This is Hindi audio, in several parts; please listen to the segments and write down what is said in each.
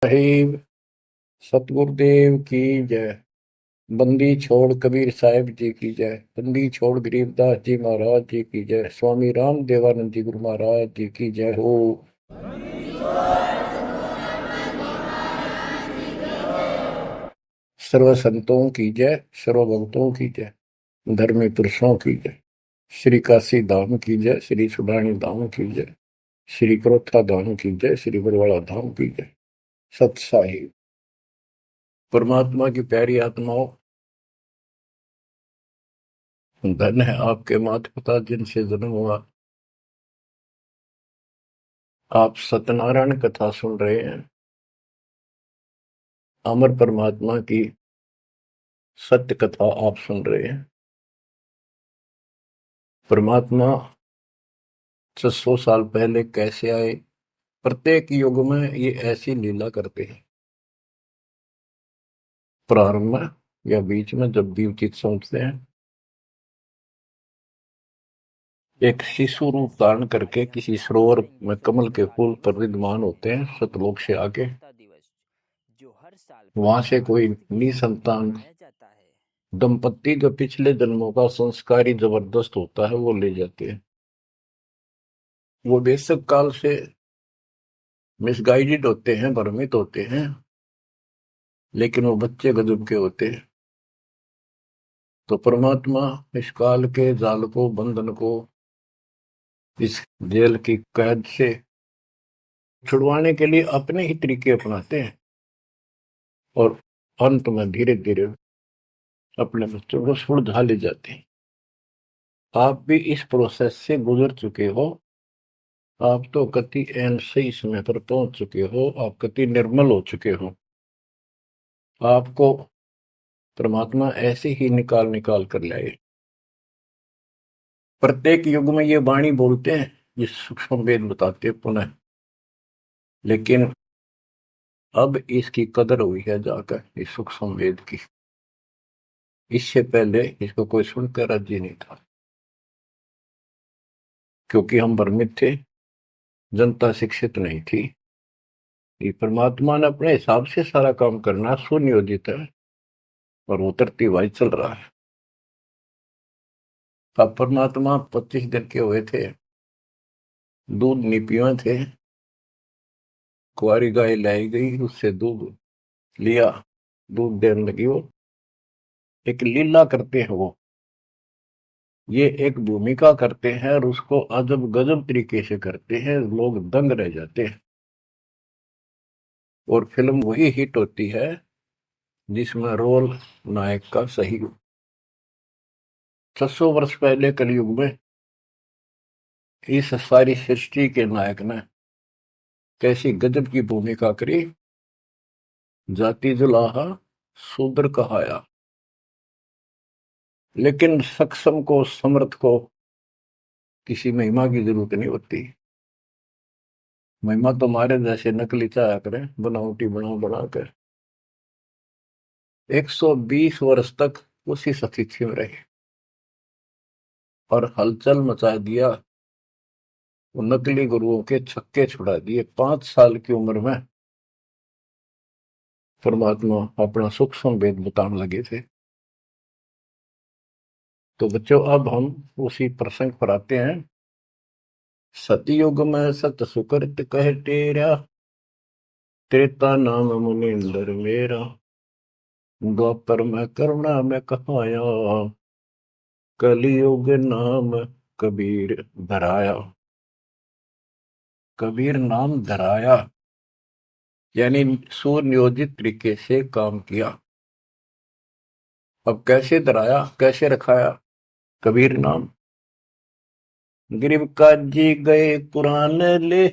साहिब सतगुरुदेव की जय। बंदी छोड़ कबीर साहिब जी की जय। बंदी छोड़ गरीबदास जी महाराज जी की जय। स्वामी राम देवानंद जी गुरु महाराज जी की जय हो। सर्व संतों की जय, सर्व भक्तों की जय, धर्मी पुरुषों की जय। श्री काशी धाम की जय, श्री सुडानी धाम की जय, श्री क्रोथा धाम की जय, श्री बरवाड़ा धाम की जय। सत साहिब परमात्मा की प्यारी आत्माओं, धन है आपके माता पिता जिनसे जन्म हुआ। आप सत्यनारायण कथा सुन रहे हैं। अमर परमात्मा की सत्य कथा आप सुन रहे हैं। परमात्मा 600 साल पहले कैसे आए, प्रत्येक युग में ये ऐसी लीला करते हैं। प्रारंभ में या बीच में जब भी उचित समझते हैं, एक शिशु रूप धारण करके किसी सरोवर में कमल के फूल पर विद्यमान होते हैं सतलोक से आके। वहां से कोई निसंतान दंपत्ति जो पिछले जन्मों का संस्कारी जबरदस्त होता है वो ले जाते हैं। वो बेशक काल से मिसगाइडेड होते हैं, भ्रमित होते हैं, लेकिन वो बच्चे गजब के होते हैं। तो परमात्मा इस काल के जाल को, बंधन को, इस जेल की कैद से छुड़वाने के लिए अपने ही तरीके अपनाते हैं और अंत में धीरे धीरे अपने बच्चों को सुलझा ले जाते हैं। आप भी इस प्रोसेस से गुजर चुके हो। आप तो कति एन सही समय पर पहुंच चुके हो। आप कति निर्मल हो चुके हो। आपको परमात्मा ऐसे ही निकाल निकाल कर लाए। प्रत्येक युग में ये वाणी बोलते हैं, ये सूक्ष्म वेद बताते हैं पुनः, लेकिन अब इसकी कदर हुई है जाकर इस सूक्ष्म वेद की। इससे पहले इसको कोई सुनकर राजी नहीं था, क्योंकि हम भ्रमित थे, जनता शिक्षित नहीं थी। ये परमात्मा ने अपने हिसाब से सारा काम करना सुनियोजित है और उतरती हुआ चल रहा है। अब परमात्मा 25 दिन के हुए थे, दूध नहीं पिए थे। कुंवारी गाय लाई गई, उससे दूध लिया, दूध देने लगी। वो एक लीला करते हैं, वो ये एक भूमिका करते हैं और उसको अजब गजब तरीके से करते हैं, लोग दंग रह जाते हैं। और फिल्म वही हिट होती है जिसमें रोल नायक का सही हो। 600 वर्ष पहले कलयुग में इस सारी सृष्टि के नायक ने कैसी गजब की भूमिका करी। जाति जुलाहा शूद्र कहाया, लेकिन सक्षम को, समर्थ को किसी महिमा की जरूरत नहीं होती। महिमा तो हमारे जैसे नकली चाया करें, बनावटी बना कर 120 वर्ष तक उसी स्थिति में रहे और हलचल मचा दिया। वो नकली गुरुओं के छक्के छुड़ा दिए। 5 साल की उम्र में परमात्मा अपना सूक्ष्म वेद बताने लगे थे। तो बच्चों, अब हम उसी प्रसंग पर आते हैं। सतयुग में सत सुकृत कह टेरा, त्रेता नाम मुनिंदर मेरा, द्वापर में करुणा में कहाया, कलियुग नाम कबीर धराया। कबीर नाम धराया यानी सुनियोजित तरीके से काम किया। अब कैसे धराया, कैसे रखाया कबीर नाम? गरीब काजी गए कुरान ले,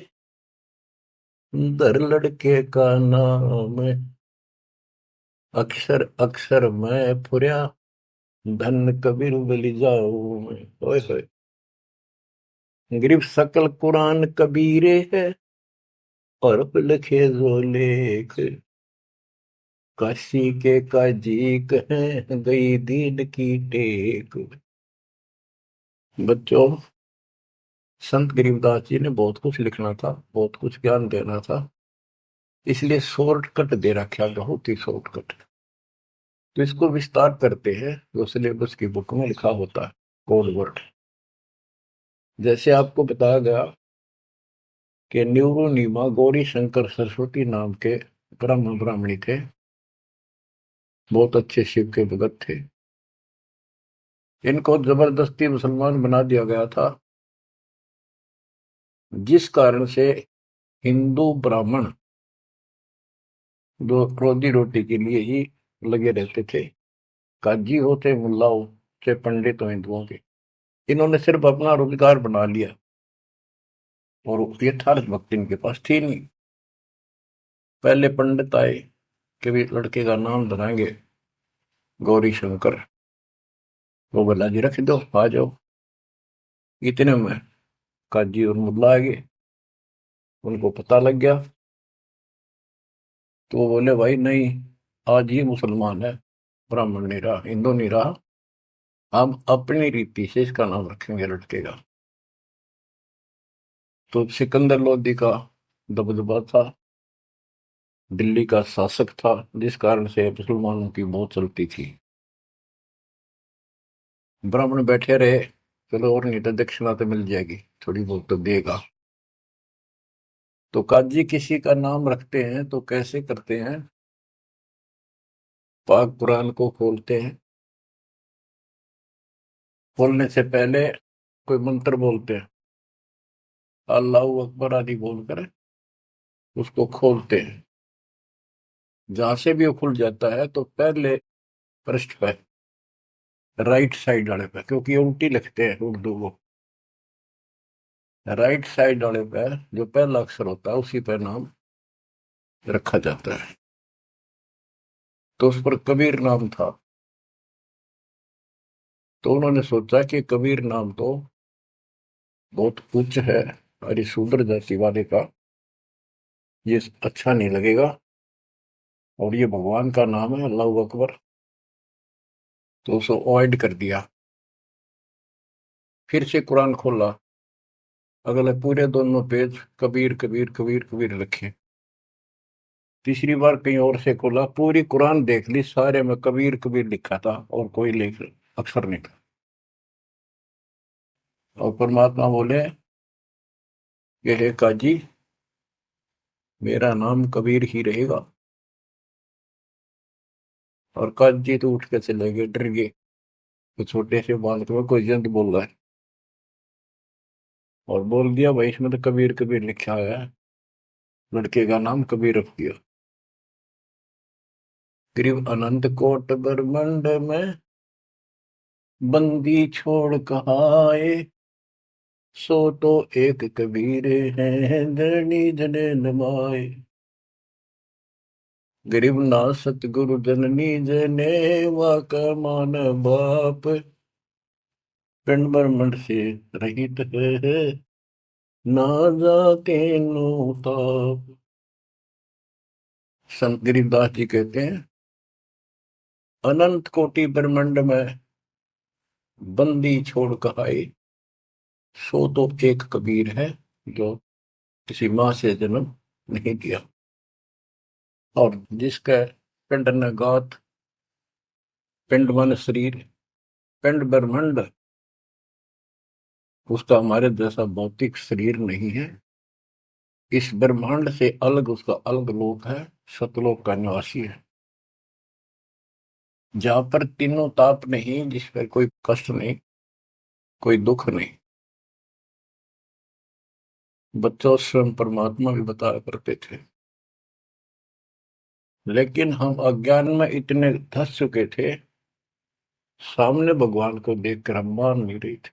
धर लड़के का नाम, अक्षर अक्षर मैं फुर्या, धन कबीर बलि जाऊं मैं। ओए होए, गरीब सकल कुरान कबीरे है, और लिखे जो लेख, काशी के काजी कहें गई दीन की टेक। बच्चों, संत गरीबदास जी ने बहुत कुछ लिखना था, बहुत कुछ ज्ञान देना था, इसलिए शॉर्टकट दे रखा, बहुत ही शॉर्टकट। तो इसको विस्तार करते हैं जो सिलेबस की बुक में लिखा होता है, कोड वर्ड। जैसे आपको बताया गया कि न्यूरोनीमा गौरी शंकर सरस्वती नाम के ब्राह्मणी थे, बहुत अच्छे शिव के भगत थे। इनको जबरदस्ती मुसलमान बना दिया गया था, जिस कारण से हिंदू ब्राह्मण जो रोजी रोटी के लिए ही लगे रहते थे, काजी हो चाहे मुल्ला हो चाहे पंडित हो हिंदुओं के, इन्होंने सिर्फ अपना रोजगार बना लिया और यथार्थ भक्ति इनके पास थी नहीं। पहले पंडित आए कि भी लड़के का नाम धराएंगे गौरी शंकर, वो बोला जी रख दो, आ जाओ। इतने में काजी और मुल्ला आ गए, उनको पता लग गया, तो वो बोले भाई नहीं, आज ये मुसलमान है, ब्राह्मण नहीं रहा, हिंदू नहीं रहा, हम अपनी रीति से इसका नाम रखेंगे लड़के का। तो सिकंदर लोदी का दबदबा था, दिल्ली का शासक था, जिस कारण से मुसलमानों की बहुत चलती थी। ब्राह्मण बैठे रहे, चलो और नहीं तो दक्षिणा तो मिल जाएगी, थोड़ी बहुत तो देगा। तो काजी किसी का नाम रखते हैं तो कैसे करते हैं, पाक कुरान को खोलते हैं, खोलने से पहले कोई मंत्र बोलते हैं, अल्लाह अकबर आदि बोलकर उसको खोलते हैं। जहां से भी वो खुल जाता है तो पहले पृष्ठ पे, राइट साइड वाले पे, क्योंकि ये उल्टी लिखते हैं उर्दू को, राइट साइड वाले पे जो पहला अक्षर होता है उसी पे नाम रखा जाता है। तो उस पर कबीर नाम था। तो उन्होंने सोचा कि कबीर नाम तो बहुत उच्च है और ये शूद्र जाति वाले का, ये अच्छा नहीं लगेगा, और ये भगवान का नाम है अल्लाह अकबर, तो उसको अवॉइड कर दिया। फिर से कुरान खोला, अगले पूरे दोनों पेज कबीर कबीर कबीर कबीर लिखे। तीसरी बार कहीं और से खोला, पूरी कुरान देख ली, सारे में कबीर कबीर लिखा था और कोई लेख अक्षर नहीं था। और परमात्मा बोले कि हे काजी, मेरा नाम कबीर ही रहेगा। और काजी तो उठ के चले गए, डर गए, तो छोटे से बालक में कोई जंत बोल रहा है, और बोल दिया भाई इसमें तो कबीर कबीर लिखा है, लड़के का नाम कबीर रख दिया। करीब अनंत कोट ब्रह्मंड में बंदी छोड़ कहाए, सो तो एक कबीर है धरणी जने नमाए। गरीब ना सतगुरु जननी जने वाका मान बाप, पिंड ब्रह्मंड से रहित है ना जाके नो ताप। संत गरीबदास जी कहते हैं, अनंत कोटि ब्रह्मंड में बंदी छोड़ कहाए, सो तो एक कबीर है जो किसी माँ से जन्म नहीं किया। और जिसका पिंड न गात, पिंड मन शरीर, पिंड ब्रह्मंड, उसका हमारे जैसा भौतिक शरीर नहीं है, इस ब्रह्मांड से अलग उसका अलग लोक है, सतलोक का निवासी है, जहां पर तीनों ताप नहीं, जिस पर कोई कष्ट नहीं, कोई दुख नहीं। बच्चों स्वयं परमात्मा भी बताया करते थे, लेकिन हम अज्ञान में इतने धस चुके थे, सामने भगवान को देखकर हम मान नहीं रहे थे।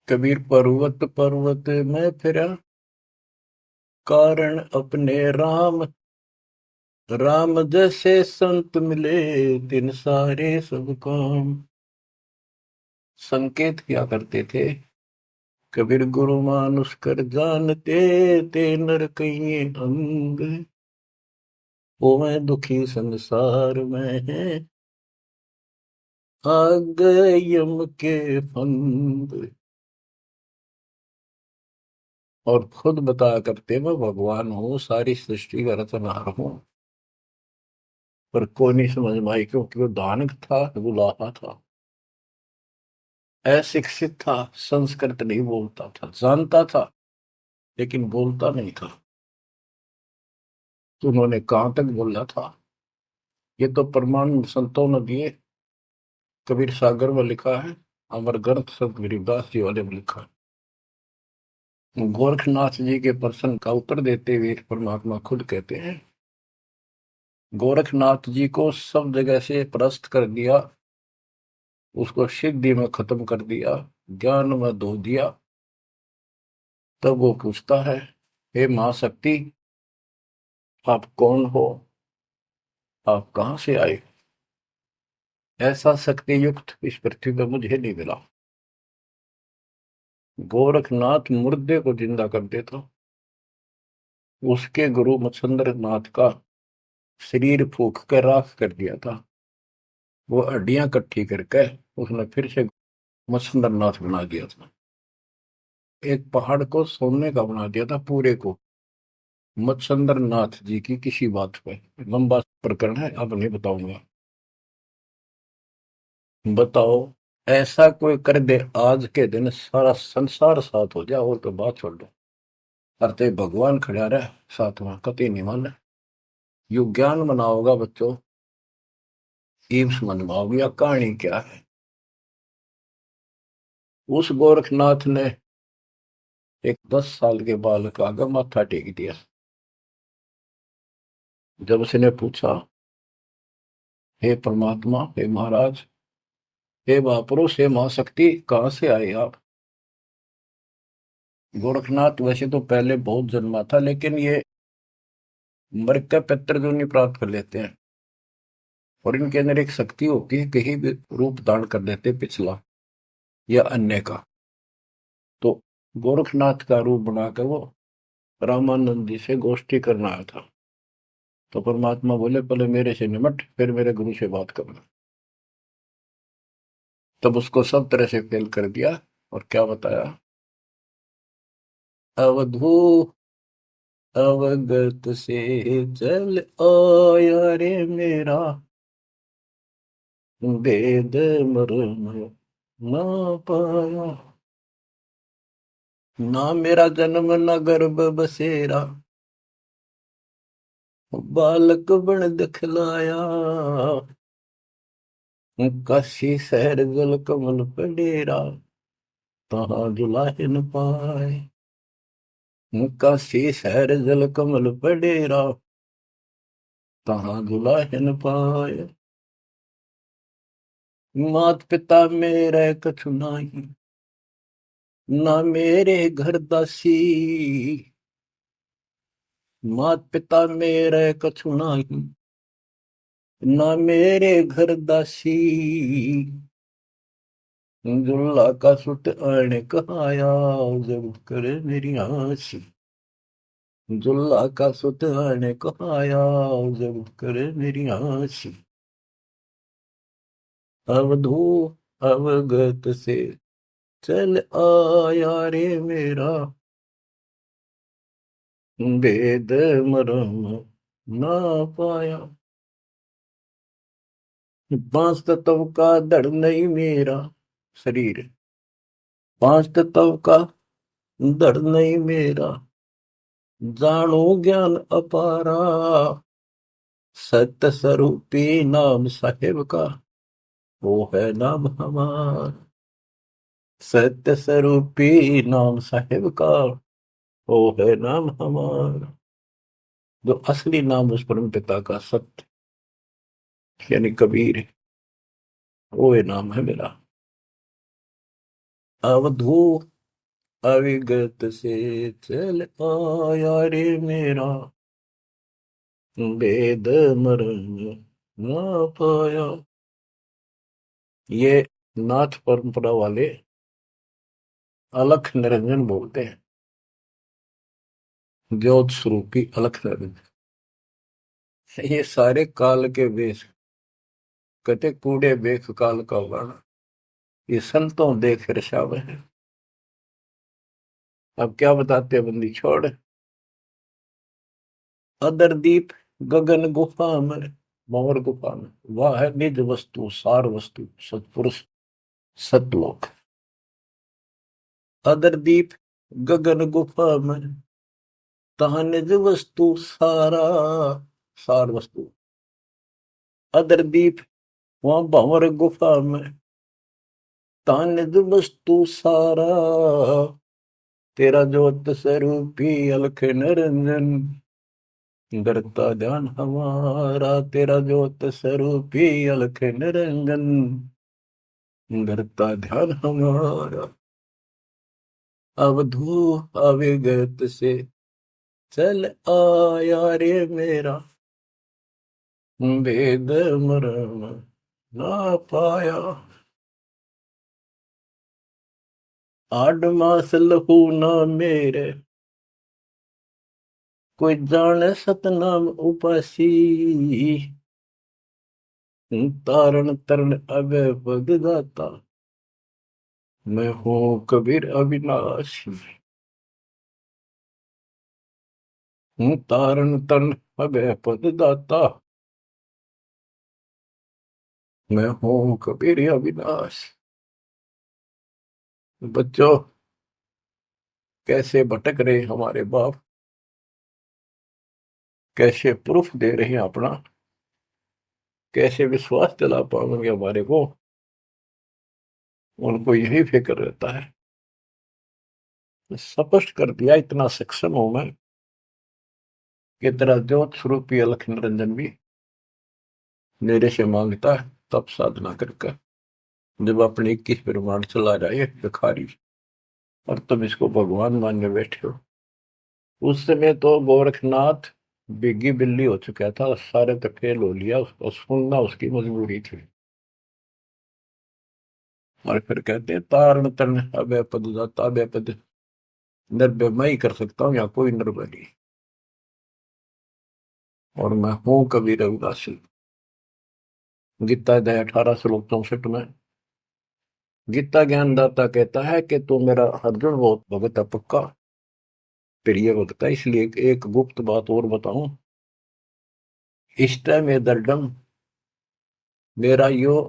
कबीर पर्वत पर्वत में फिरा, कारण अपने राम, राम जैसे संत मिले दिन सारे सब काम। संकेत किया करते थे, कबीर गुरु मानुष कर जानते, ते नर कहिए अंग, वो मैं दुखी संसार में है, आ गए यम के फंद। और खुद बताया करते मैं भगवान हूँ, सारी सृष्टि का रचनहार हूँ। पर कोई नहीं समझ में आई, क्योंकि वो दानक था, बुलाहा था, अशिक्षित था, संस्कृत नहीं बोलता था, जानता था लेकिन बोलता नहीं था। तो उन्होंने कहां तक बोला था, ये तो प्रमाण संतों ने दिए। कबीर सागर में लिखा है, अमर ग्रंथ संत गरीबदास जी वाले में लिखा है। गोरखनाथ जी के प्रश्न का उत्तर देते हुए परमात्मा खुद कहते हैं, गोरखनाथ जी को सब जगह से परास्त कर दिया, उसको सिद्धि में खत्म कर दिया, ज्ञान में धो दिया। तब वो पूछता है, हे महाशक्ति, आप कौन हो, आप कहां से आए? ऐसा शक्ति युक्त इस पृथ्वी पर मुझे नहीं मिला। गोरखनाथ मुर्दे को जिंदा कर देता, उसके गुरु मच्छंद्र नाथ का शरीर फूक कर राख कर दिया था। वो हड्डियां इकट्ठी करके उसने फिर से मच्छंद्र नाथ बना दिया था। एक पहाड़ को सोने का बना दिया था पूरे को, मच्छंद्र नाथ जी की किसी बात पे। लंबा प्रकरण है, अब नहीं बताऊंगा। बताओ, ऐसा कोई कर दे आज के दिन, सारा संसार साथ हो जाए, और तो बात छोड़ दो। अरे भगवान खड़ा रहे साथ में, कति नहीं माने। यु ज्ञान मनाओगा बच्चों, ईम समझ में आओगी या कहानी क्या है। उस गोरखनाथ ने एक 10 साल के बालक आगे माथा टेक दिया। जब उसने पूछा, हे परमात्मा, हे महाराज, हे महापुरुष, हे महाशक्ति, कहाँ से आए आप? गोरखनाथ वैसे तो पहले बहुत जन्मा था, लेकिन ये मर का पितृ जो नहीं प्राप्त कर लेते हैं, और इनके अंदर एक शक्ति होती है, कहीं भी रूप धारण कर लेते पिछला या अन्य का। तो गोरखनाथ का रूप बनाकर वो रामानंद जी से गोष्ठी करना आया था। तो परमात्मा बोले, पहले मेरे से निमट, फिर मेरे गुरु से बात करना। तब उसको सब तरह से फेल कर दिया, और क्या बताया, अवधू अवगत से चल आया रे मेरा, वेद मर्म ना पाया। ना मेरा जन्म न गर्भ बसेरा, बालक बन दिखलाया। काशी शहर जल कमल पे डेरा, तहाँ दुलाहिन पाए। काशी शहर जल कमल पे डेरा, तहाँ दुलाहिन पाए। मात पिता मेरे कछु नाही, ना मेरे घर दासी। मात पिता मेरे कछु नाही, ना मेरे घर दासी। दुल्ला का सुत आने कहाया, जब करे मेरी आसी। जुल्ला का सुत आने कहाया, जब करे मेरी आसी। अवधू अवगत से चल आया रे मेरा, वेद मरम ना पाया। पांच तत्व का धड़ नहीं मेरा शरीर, पांच तत्व का धड़ नहीं मेरा। जानो ज्ञान अपारा, सत्य स्वरूपी नाम साहेब का, वो है नाम हमार। सत्य स्वरूपी नाम साहेब का, वो है नाम हमार। जो असली नाम उस परम पिता का सत्य यानी कबीर है, वो ये नाम है मेरा। अवधू अविगत से चल आया रे मेरा, वेद मरण ना पाया। ये नाथ परंपरा वाले अलख निरंजन बोलते हैं, ज्योत स्वरूपी अलख निरंजन। ये सारे काल के वेश, कहते कूड़े बेख काल का वर्ण, ये संतों देख रशाव है। अब क्या बताते हैं बंदी छोड़। अदर दीप गगन गुफा में, भंवर गुफा में, वह है निज वस्तु सार वस्तु सतपुरुष सतलोक। अदर दीप गगन गुफा में, तहाँ निज वस्तु सारा सार वस्तु। अदर दीप वहां भंवर गुफा में, तहाँ निज वस्तु सारा। तेरा ज्योत स्वरूपी अलख निरंजन, डरता ध्यान हमारा। तेरा ज्योत स्वरूपी अलख निरंजन, डरता ध्यान हमारा। अवधू अविगत से चल आया रे मेरा, वेद मरण ना पाया। आठ मास लहू ना मेरे, कोई जाने सतनाम उपासी। तारण तरण अभय पद दाता, मैं हूँ कबीर अविनाशी। हूँ तारण तरण अभय पद दाता, मैं हूँ कबीर अविनाशी। बच्चों, कैसे भटक रहे हमारे बाप, कैसे प्रूफ दे रहे हैं अपना, कैसे विश्वास दिला पाएंगे हमारे को। उनको यही फिक्र रहता है। स्पष्ट कर दिया, इतना सक्षम हूं मैं कि तेरा ज्योत स्वरूपी अलख निरंजन भी मेरे से मांगता है तब साधना करके। जब अपने 21 ब्रह्मांड चला जाए भिखारी और तुम इसको भगवान मानने बैठे हो। उस समय तो गोरखनाथ बिग्गी बिल्ली हो चुका था, सारे तो फेल हो लिया, उसको सुनना उसकी मजबूरी थी। और फिर कहते हैं तारण तरण अभय पद दाता, अभय पद निर्भय मैं ही कर सकता हूँ, या कोई निर्भय नहीं। और मैं हूं कबीर रविदासी। गीता अध्याय 18 श्लोक 64 में गीता ज्ञानदाता कहता है कि तू मेरा अर्जुन बहुत भगत है पक्का, प्रिय भगत है। इसलिए एक गुप्त बात और बताऊं, इष्ट में दर्डम, मेरा यो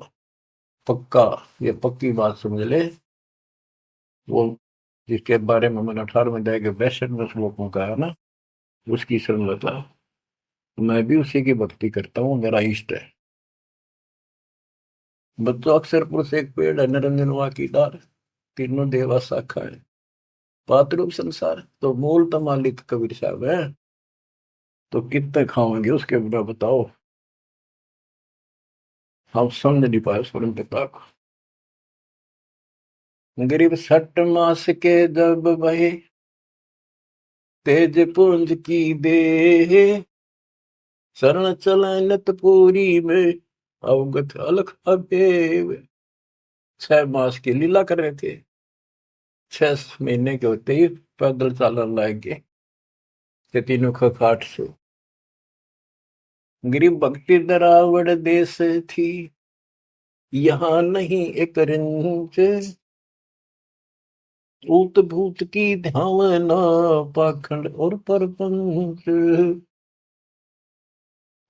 पक्का, ये पक्की बात समझ ले। वो जिसके बारे में मैंने 18वें अध्याय के 62वें श्लोक में कहा ना, उसकी सरलता। मैं भी उसी की भक्ति करता हूँ, मेरा इष्ट है। बच्चों, अक्षर पुरुष एक पेड़ है, निरंजन वा की डार, तीनों देवा शाखा है, पातरूप संसार। तो मूल तो मालिक कबीर साहब है, तो कितने खाओगे उसके बिना बताओ। हम समझ नहीं पाए स्वयं पिता को। गरीब 60 मास के जब बहे, तेज पुंज की दे, शरण चलत पूरी में, अवगत अलख अबेव। 6 मास की लीला कर रहे थे, 6 महीने के होते ही पैदल चालन लग गए के तीनों खाट से। गरीब भक्ति दरावड़ देश थी, यहाँ नहीं एक रिंच, ऊत भूत की ध्यावना, पाखंड और परपंच।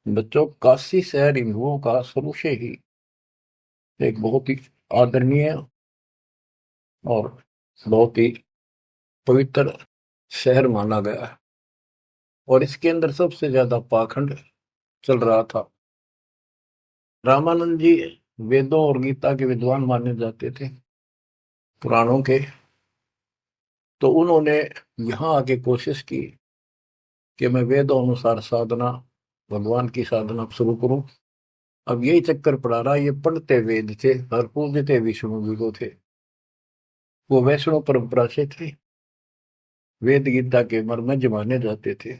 बच्चों, काशी शहर हिंदुओं का शुरू से ही एक बहुत ही आदरणीय और बहुत ही पवित्र शहर माना गया है। और इसके अंदर सबसे ज्यादा पाखंड चल रहा था। रामानंद जी वेदों और गीता के विद्वान माने जाते थे, पुराणों के। तो उन्होंने यहाँ आके कोशिश की कि मैं वेदों अनुसार साधना, भगवान की साधना शुरू करूं। अब यही चक्कर पड़ा रहा, ये पढ़ते वेद थे और पूजते विष्णु जी को थे। वो वैष्णव परंपरा से थे, वेद गीता के मर्मज्ञ माने जाते थे।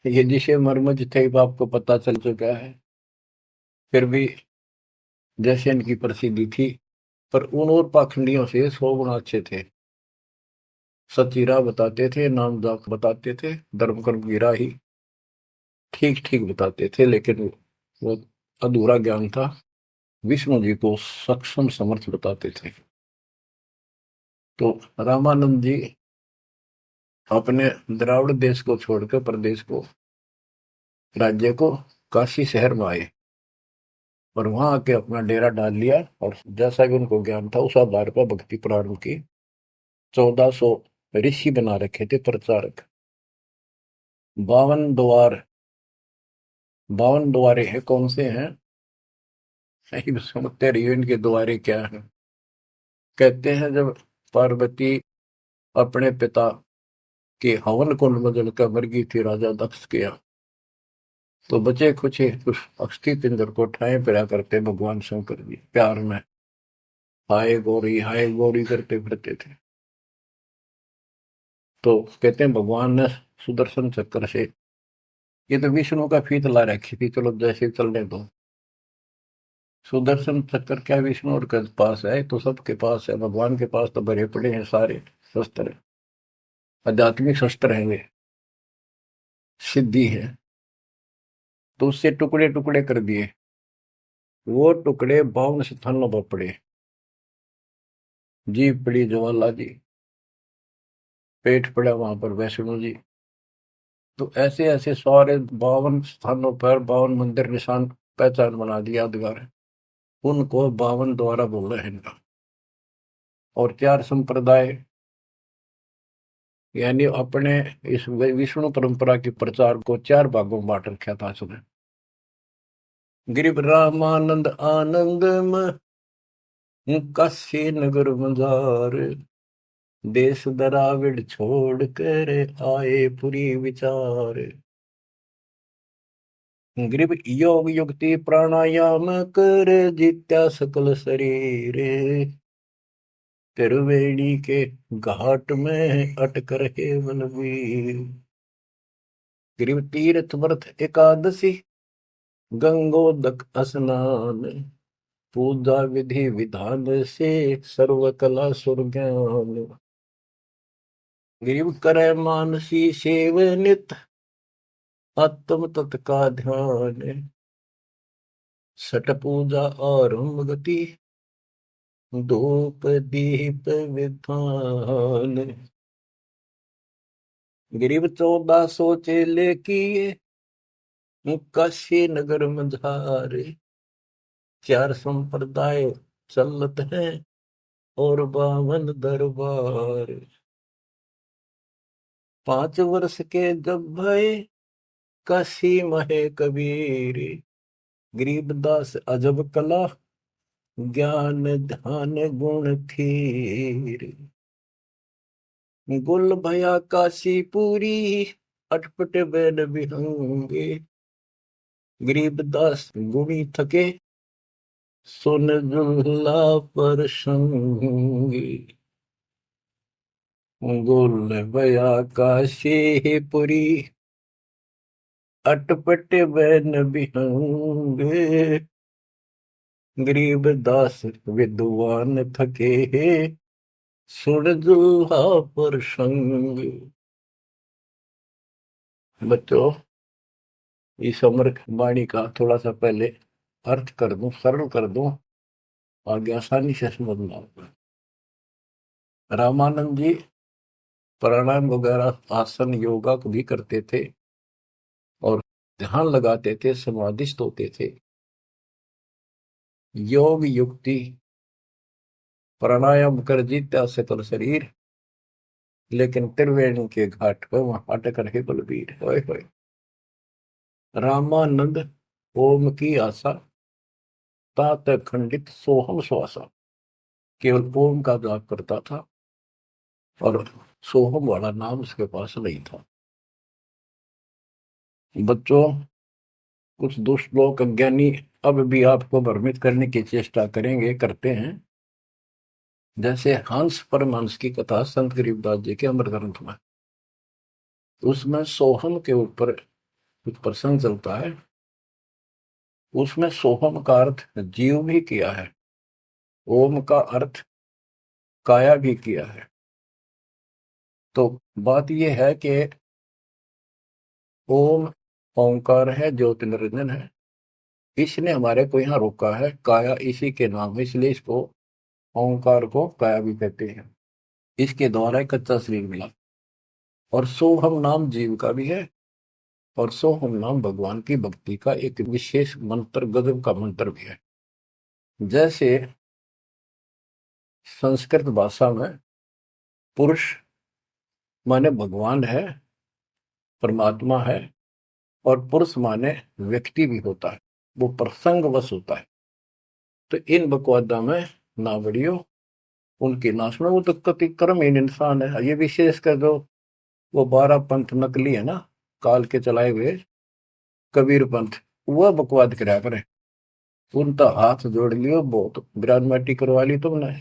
ये जिसे मर्मज्ञ थे वो आपको पता चल चुका है। फिर भी जैसे इनकी प्रसिद्धि थी, पर उन और पाखंडियों से 100 गुना अच्छे थे। सच्ची राह बताते थे, नाम जाप बताते थे, धर्म कर्म की राह ही ठीक ठीक बताते थे। लेकिन वो अधूरा ज्ञान था, विष्णु जी को सक्षम समर्थ बताते थे। तो रामानंद जी अपने द्राविड़ देश को छोड़कर प्रदेश को, राज्य को, काशी शहर में आए और वहां आके अपना डेरा डाल लिया। और जैसा कि उनको ज्ञान था उस आधार पर भक्ति प्रारंभ की। 1400 ऋषि बना रखे थे प्रचारक। 52 द्वार, 52 द्वारे हैं, कौन से हैं नहीं सुनते रहिए इनके द्वारे क्या है। कहते हैं जब पार्वती अपने पिता के हवन कुंड में जलकर मर गई थी राजा दक्ष के यहाँ, तो बचे कुछ उस अस्थि पिंजर को ठाए फिरा करते भगवान शंकर जी प्यार में हाय गौरी करते फिरते थे। तो कहते हैं भगवान ने सुदर्शन चक्र से, ये तो विष्णु का फीत ला रखी थी, चलो जैसे चलने दो। सुदर्शन चक्र क्या विष्णु और के पास है, तो सबके पास है। भगवान के पास तो भरे पड़े हैं सारे शस्त्र, आध्यात्मिक शस्त्र हैं वे, सिद्धि है। तो उससे टुकड़े टुकड़े कर दिए। वो टुकड़े 52 स्थानों पर पड़े। जीभ पड़ी ज्वाला जी, पेट पड़ा वहां पर वैष्णो जी। तो ऐसे ऐसे सारे 52 स्थानों पर 52 मंदिर निशान पहचान बना दिया यादगार। उनको 52 द्वारा बोल रहे हैं इनका। और 4 संप्रदाय, यानी अपने इस विष्णु परंपरा के प्रचार को 4 भागों में बांट रखा था उसने। गिरिव रामानंद आनंद काशी नगर मजार, देश दराविड छोड़ कर आए पुरी विचार। ग्रीब योग युक्ति प्राणायाम कर जित्या सकल शरीर, त्रिवेणी के घाट में अटक रहे बलवीर। ग्रीब तीर्थ व्रत एकादशी, गंगोदक स्नान, पूजा विधि विधान से सर्व कला सुरज्ञान। ग्रीब करे मानसी सेव नित, आत्म तत् का ध्यान, सट पूजा और गति, धूप दीप विधान। ग्रीब 1400 चेले किए, काशी नगर मझारे, 4 संप्रदाय चलत हैं और 52 दरबार। 5 वर्ष के जब भय काशी महे कबीर, गरीबदास अजब कला ज्ञान ध्यान गुण थीर। गुल भया काशी पूरी, अटपट बैन बिहंगे, गरीबदास गुणी थके सुन जुल्ला पर संगी। गुल भया काशी पुरी, अटपट बैन बिहंगे, गरीबदास विद्वान थके सुन जुल्हा पर संग। बच्चों, इस अमर वाणी का थोड़ा सा पहले अर्थ कर दूं, सरल कर दूं, आगे आसानी से समझना होगा। रामानंद जी प्राणायाम वगैरह आसन योगा को भी करते थे और ध्यान लगाते थे, समाधिस्थ होते थे। योग युक्ति प्राणायाम कर जीता सकल शरीर, लेकिन त्रिवेणी के घाट पर वहां अटक रहे बलबीर। होए होए। रामानंद ओम की आशा, तात खंडित सोहम श्वासा, केवल ओम का जाप करता था और सोहम वाला नाम उसके पास नहीं था। बच्चों, कुछ दुष्ट लोग अज्ञानी अब भी आपको भ्रमित करने की चेष्टा करेंगे, करते हैं। जैसे हंस परमहंस की कथा संत गरीबदास जी के अमर ग्रंथ में, उसमें सोहम के ऊपर कुछ प्रसंग चलता है। उसमें सोहम का अर्थ जीव भी किया है, ओम का अर्थ काया भी किया है। तो बात यह है कि ओम ओंकार है, ज्योति निरंजन है। इसने हमारे को यहाँ रोका है, काया इसी के नाम है, इसलिए इसको ओंकार को काया भी कहते हैं। इसके द्वारा एक कच्चा शरीर मिला। और सोहम नाम जीव का भी है, और सोहम नाम भगवान की भक्ति का एक विशेष मंत्र, गजब का मंत्र भी है। जैसे संस्कृत भाषा में पुरुष माने भगवान है, परमात्मा है, और पुरुष माने व्यक्ति भी होता है, वो प्रसंगवश होता है। तो इन बकवादा में ना बढ़ियो, उनकी ना सुनो, वो तो कति कर्महीन इंसान है। ये विशेष कर दो, वो 12 पंथ नकली है ना, काल के चलाए हुए कबीर पंथ, वह बकवाद करा करे। उनका हाथ जोड़ लियो, बहुत ग्राजमाटी करवा ली तुमने,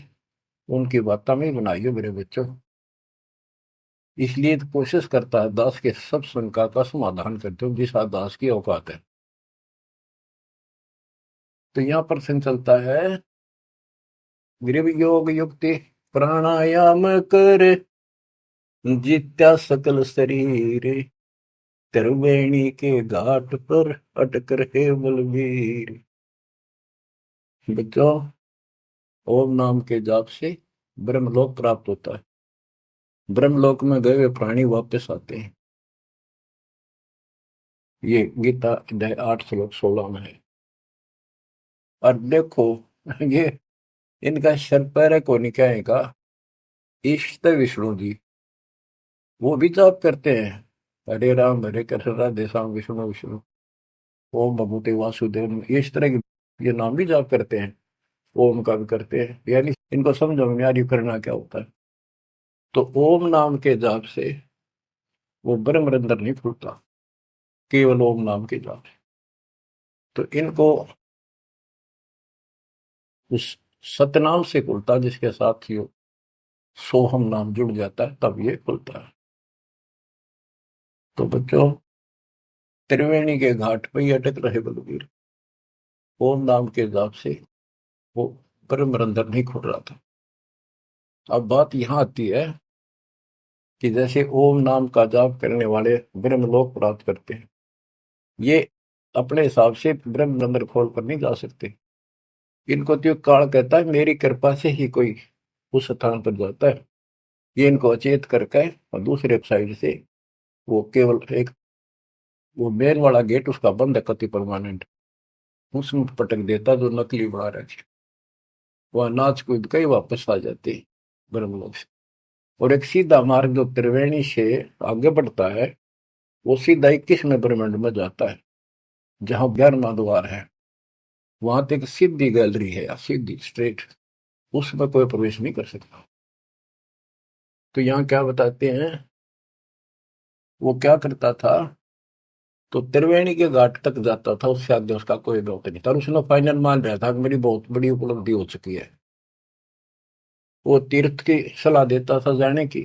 उनकी बात में ही बनाइयो मेरे बच्चों। इसलिए तो कोशिश करता है दास के सब शंका का समाधान करते हो, जिस दास की औकात है। तो यहाँ प्रश्न चलता है, गृह योग युक्ति प्राणायाम कर, जित्या सकल शरीर, त्रिवेणी के घाट पर अटक रहे बलवीर। बच्चों, ओम नाम के जाप से ब्रह्मलोक प्राप्त होता है। ब्रह्मलोक में गए हुए प्राणी वापस आते हैं। ये गीता अध्याय 8 श्लोक 16 में है। और देखो, ये इनका शर पैर है कोनी क्या का इष्ट विष्णु जी, वो भी जाप करते हैं, हरे राम हरे कृष्ण राधे श्याम विष्णु विष्णु ओम भगवते वासुदेव, ये इस तरह के ये नाम भी जाप करते हैं, ओम का भी करते हैं। यानी इनको समझो में यार ये करना क्या होता है। तो ओम नाम के जाप से वो ब्रह्म रंध्र नहीं खुलता, केवल ओम नाम के जाप से। तो इनको उस सतनाम से खुलता, जिसके साथ ये सोहम नाम जुड़ जाता है, तब ये खुलता है। तो बच्चों, त्रिवेणी के घाट पर ही अटक रहे बलवीर, ओम नाम के जाप से वो ब्रह्म रंध्र नहीं खुल रहा था। अब बात यहां आती है कि जैसे ओम नाम का जाप करने वाले ब्रह्मलोक प्राप्त करते हैं, ये अपने हिसाब से ब्रह्म रंध्र खोल कर नहीं जा सकते। इनको तो काल कहता है मेरी कृपा से ही कोई उस स्थान पर जाता है। ये इनको अचेत करके और दूसरे साइड से वो केवल एक वो मेन वाला गेट उसका बंद है कति परमानेंट, उसमें पटक देता जो नकली बना रखे, वह नाच कूद के ही वापस आ जाते हैं ब्रह्मलोक से। और एक सीधा मार्ग जो त्रिवेणी से आगे बढ़ता है, वो सीधा 21वें ब्रह्मांड में जाता है, जहां 11वां द्वार है। वहां तक सीधी गैलरी है, या सीधी स्ट्रेट, उसमें कोई प्रवेश नहीं कर सकता। तो यहाँ क्या बताते हैं, वो क्या करता था, तो त्रिवेणी के घाट तक जाता था, उससे आगे उसका कोई दौत नहीं था। और उसने फाइनल मान रहा था कि मेरी बहुत बड़ी उपलब्धि हो चुकी है। वो तीर्थ की सलाह देता था जाने की,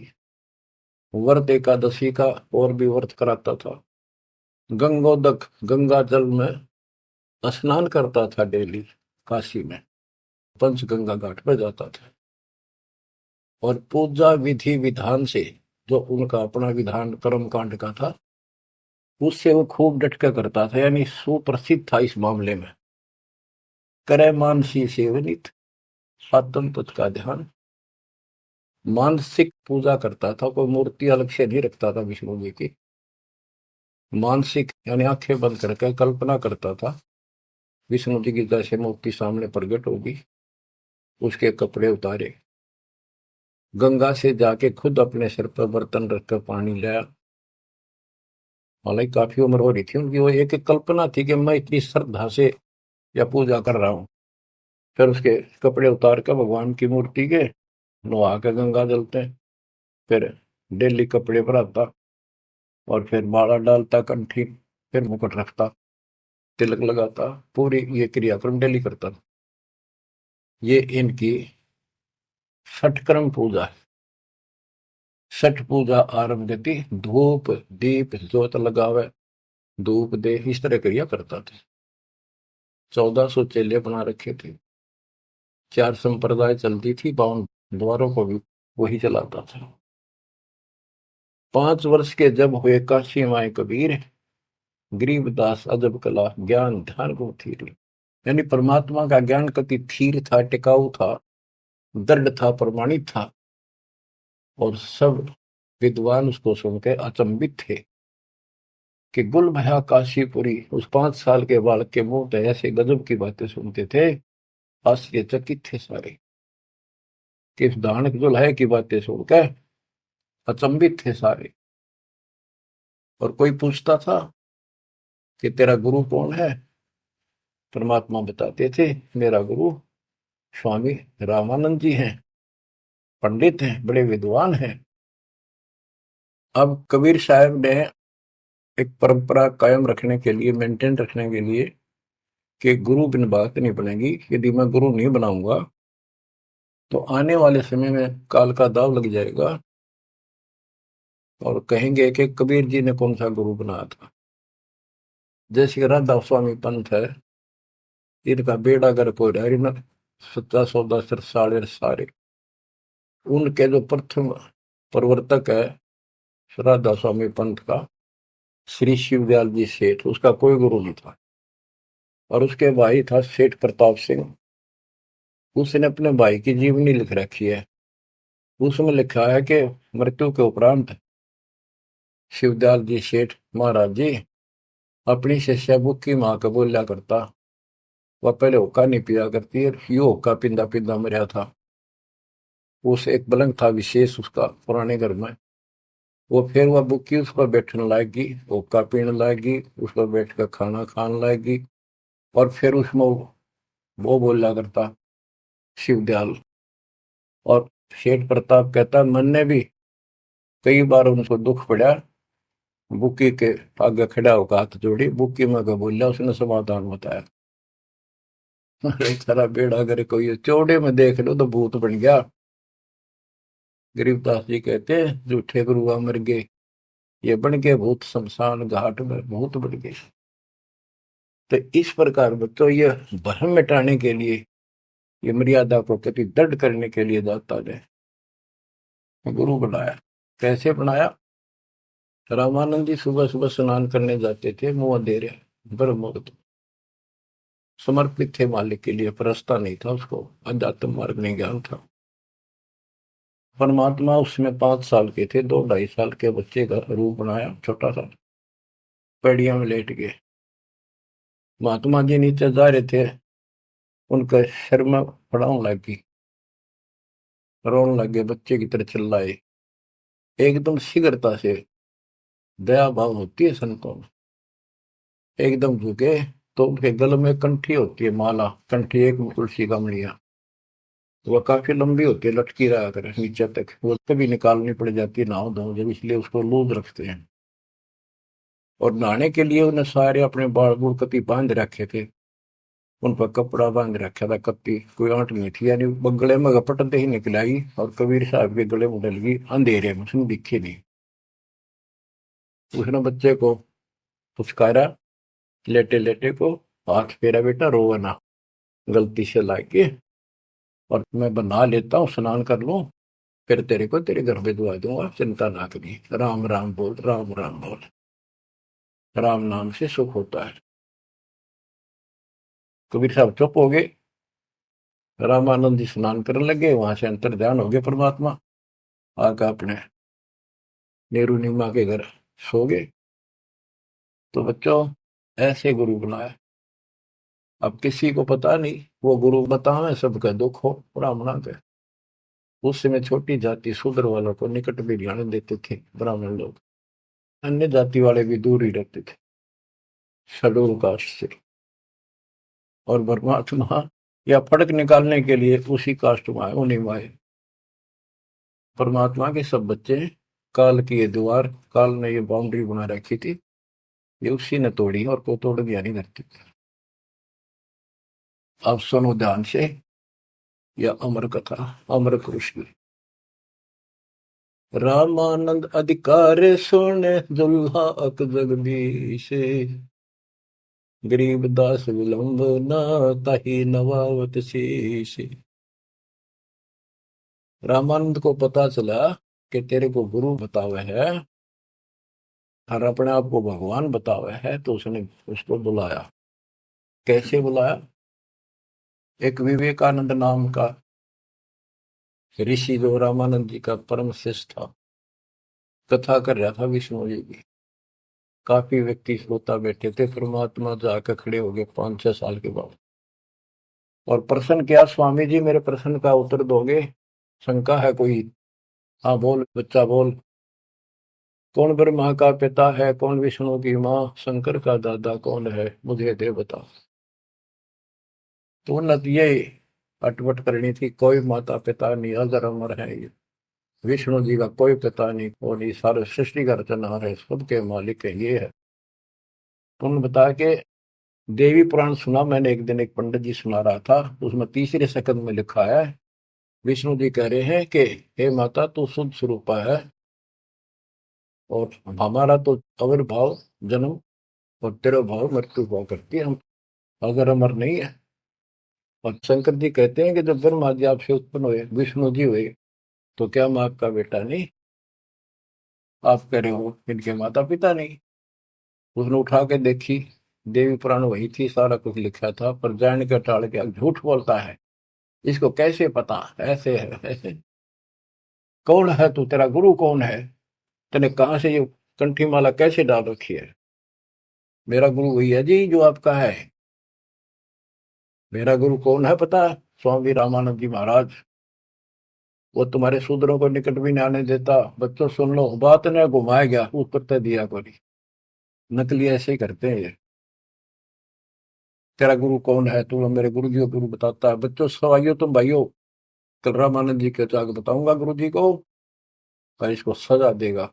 व्रत एकादशी का और भी व्रत कराता था, गंगोदक गंगा जल में स्नान करता था डेली, काशी में पंचगंगा घाट पर जाता था। और पूजा विधि विधान से, जो उनका अपना विधान कर्म कांड का था, उससे वो खूब डटका करता था, यानी सुप्रसिद्ध था इस मामले में। करे मानसी सेवनित आत्म तुझ का ध्यान, मानसिक पूजा करता था, कोई मूर्ति अलग से नहीं रखता था विष्णु जी की। मानसिक यानी आंखें बंद करके कल्पना करता था विष्णु जी की जैसे मूर्ति सामने प्रकट होगी, उसके कपड़े उतारे, गंगा से जाके खुद अपने सिर पर बर्तन रखकर पानी लाया। हालांकि काफी उम्र हो रही थी उनकी, वो एक कल्पना थी कि मैं इतनी श्रद्धा से या पूजा कर रहा हूँ। फिर उसके कपड़े उतार कर भगवान की मूर्ति के नहा के गंगा जलते हैं, फिर डेली कपड़े पर आता, और फिर माला डालता कंठी, फिर मुकुट रखता, तिलक लगाता, पूरी ये क्रियाक्रम डेली करता था। ये इनकी षटक्रम पूजा है। छठ पूजा आरंभ थी, धूप दीप ज्योत लगावे, धूप दे, इस तरह क्रिया करता था। 1400 चेले बना रखे थे, 4 संप्रदाय चलती थी, 52 द्वारों को भी वही चलाता था। 5 वर्ष के जब हुए काशी माए कबीर, गरीबदास अजब कला ज्ञान ध्यान को थी। यानी परमात्मा का ज्ञान कति थीर था, टिकाऊ था, दृढ़ था, प्रमाणित था। और सब विद्वान उसको सुन के अचंभित थे कि गुल भया काशीपुरी। उस 5 साल के बालक के मुंह से ऐसे गजब की बातें सुनते थे, आश्चर्यचकित थे सारे कि इस दानक दुल्हे की बातें सुनकर अचंभित थे सारे। और कोई पूछता था कि तेरा गुरु कौन है? परमात्मा बताते थे, मेरा गुरु स्वामी रामानंद जी हैं, पंडित हैं, बड़े विद्वान हैं। अब कबीर साहब ने एक परंपरा कायम रखने के लिए, मेंटेन रखने के लिए, कि गुरु बिन बात नहीं बनेगी। यदि मैं गुरु नहीं बनाऊंगा तो आने वाले समय में काल का दाव लग जाएगा और कहेंगे कि कबीर जी ने कौन सा गुरु बनाया था। जैसे राधा स्वामी पंथ है, इनका बेड़ा गर्क हो रहा है, सच्चा सौदा सर साढ़े सारे। उनके जो प्रथम प्रवर्तक है राधा स्वामी पंथ का, श्री शिवदयाल जी सेठ, उसका कोई गुरु नहीं था। और उसके भाई था सेठ प्रताप सिंह, उसने अपने भाई की जीवनी लिख रखी है। उसमें लिखा है कि मृत्यु के उपरांत शिवदयाल जी सेठ महाराज जी अपनी शिष्या बुक्की माँ को बोलिया करता। वह पहले होका नहीं पिया करती, ये होका पिंदा पिंदा मरिया था। उस एक पलंग था विशेष उसका पुराने घर में, वो फिर वह बुक्की उस पर बैठने लाएगी, होका पीने लाएगी, उस पर बैठ कर खाना खाने लाएगी। और फिर उसमें वो बोला करता शिवदयाल। और सेठ प्रताप कहता, मन ने भी कई बार उनको दुख पड़ा, बुक्की के आगे खड़ा होकर हाथ जोड़ी, बुक्की में का बोलिया, उसने समाधान बताया। अरे सारा बेड़ा अगर कोई चौड़े में देख लो तो भूत बन गया। गरीबदास जी कहते हैं, झूठे गुरुआ मर गए, ये बन गए भूत शमशान घाट में भूत बन गए। तो इस प्रकार बच्चों, ये भ्रम मिटाने के लिए, ये मर्यादा को कति दृढ़ करने के लिए दाता ने गुरु बनाया। कैसे बनाया? रामानंद जी सुबह सुबह स्नान करने जाते थे, मुंह अंधेरे, ब्रह्म मुहूर्त, समर्पित थे मालिक के लिए, परस्ता नहीं था उसको, अध्यात्म मार्ग नहीं ज्ञान था। परमात्मा उसमें 5 साल के थे, 2-2.5 साल के बच्चे का रूप बनाया, छोटा सा, पेड़िया में लेट गए। महात्मा जी नीचे जा रहे थे, उनका सिर में पड़ाव लगी, रोने लगे, बच्चे की तरह चिल्लाए। एकदम शीघ्रता से, दया भाव होती है संतों में, एकदम झुके तो उनके गले में कंठी होती है, माला कंठी, एक तुलसी का मणिया, वह काफी लंबी होती है, लटकी रहा कर नीचे तक, वो कभी निकालनी पड़ जाती है नहाओ धो जब, इसलिए उसको लूज रखते हैं। और नहाने के लिए उन्हें सारे अपने बाल बूढ़ कति बांध रखे थे, उन पर कपड़ा बांध रखा था, कत्ती कोई आंट नहीं थी, यानी गले में घपटते ही निकल आई और कबीर साहब के गले में डल गई अंधेरे में, उसने दिखे नहीं। उसने बच्चे को पुचकारा, लेटे लेटे को, हाथ फेरा, बेटा रोवा ना, गलती से लाके, और मैं बना लेता हूँ, स्नान कर लूं, फिर तेरे को तेरे घर भिजवा दूंगा, चिंता ना करी, राम राम बोल, राम राम बोल, राम नाम से सुख होता है। कबीर साहब चुप हो गए। रामानंद जी स्नान करने लगे, वहां से अंतर ध्यान हो गए परमात्मा, आकर अपने नेहरू नीमा के घर सो गए। तो बच्चों, ऐसे गुरु बनाया। अब किसी को पता नहीं, वो गुरु बतावे सबका दुख हो ब्राह्मणा के। उस समय छोटी जाति शूद्र वालों को निकट भी ध्यान देते थे ब्राह्मण लोग, अन्य जाति वाले भी दूर ही रहते थे शेड्यूल कास्ट से। और परमात्मा या फर्क निकालने के लिए उसी कास्ट में आए, उन्हीं में आए। परमात्मा के सब बच्चे, काल की ये दीवार, काल ने ये बाउंड्री बना रखी थी, ये उसी ने तोड़ी और को तोड़ दिया नहीं धरती। अब सुनो ध्यान से, यह अमर कथा, अमर कृष्ण रामानंद अधिकार सुने, दुल्हा अक जगदीश, गरीबदास विलंब न ताही नवावत शीश। रामानंद को पता चला कि तेरे को गुरु बतावे है और अपने आप को भगवान बतावे है, तो उसने उसको बुलाया। कैसे बुलाया? एक विवेकानंद नाम का ऋषि जो रामानंद जी का परम शिष्य था, कथा कर रहा था विष्णु जी की। काफी व्यक्ति श्रोता बैठे थे। परमात्मा जाकर खड़े हो गए 5-6 साल के बाद और प्रश्न किया, स्वामी जी मेरे प्रश्न का उत्तर दोगे? शंका है कोई? हाँ बोल बच्चा बोल। कौन ब्रह्मा का पिता है, कौन विष्णु की माँ, शंकर का दादा कौन है, मुझे दे बता। तो उन्नत ये अटपट करनी थी, कोई माता पिता नहीं, अजर अमर है ये। विष्णु जी का कोई पिता नहीं, और ये सारे सृष्टि का रचनहार है, सबके मालिक है, ये है। तो उन्होंने बताया कि देवी पुराण सुना मैंने एक दिन, एक पंडित जी सुना रहा था, उसमें तीसरे सकंद में लिखा है, विष्णु जी कह रहे हैं कि हे माता तू शुद्ध स्वरूपा है, और हमारा तो आविर्भाव जन्म और तेरा भाव मृत्यु हुआ करती है, हम अगर अमर नहीं है। और शंकर जी कहते हैं कि जब ब्रह्मा जी आपसे उत्पन्न हुए, विष्णु जी हुए, तो क्या मैं आपका बेटा नहीं? आप कह रहे हो इनके माता पिता नहीं। उसने उठा के देखी, देवी पुराण वही थी, सारा कुछ लिखा था, पर जान के टाल के झूठ बोलता है, इसको कैसे पता, ऐसे है ऐसे। कौन है तू, तेरा गुरु कौन है, तूने कहाँ से ये कंठी माला कैसे डाल रखी है? मेरा गुरु वही है जी जो आपका है। मेरा गुरु कौन है पता है? स्वामी रामानंद जी महाराज। वो तुम्हारे शूद्रों को निकट भी नहीं आने देता। बच्चों सुन लो, बात ने घुमाया गया, उत्तर दिया कोई। नकली ऐसे ही करते हैं ये। तेरा गुरु कौन है, तू मेरे गुरु जी को गुरु बताता है। बच्चों सवाइयो तुम भाइयों, कल रामानंद जी के जाकर बताऊंगा गुरु जी को, पर इसको सजा देगा,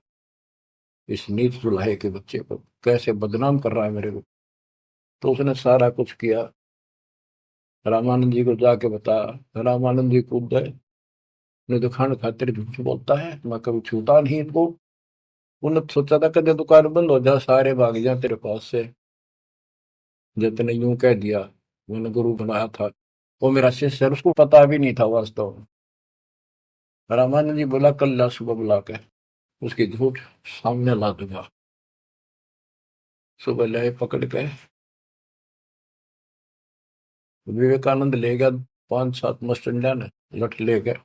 इस नीच जुलाहे के बच्चे को कैसे बदनाम कर रहा है मेरे को। तो उसने सारा कुछ किया, रामानंद जी को जाके बताया। रामानंद जी कूद गए, नहीं तो खान खातिर झूठ बोलता है, मैं कभी छूटा नहीं इनको। उन्होंने सोचा था कदे दुकान बंद हो जा, सारे भाग जा तेरे पास से। जितने यूं कह दिया, मैंने गुरु बनाया था, वो मेरा शिष्य है, उसको पता भी नहीं था वास्तव में। रामानंद जी बोला कल ला सुबह बुला के, उसकी झूठ सामने ला दूंगा। सुबह लाए पकड़ के, विवेकानंद ले गया 5-7 मस्टंडा ने, लठ ले गए।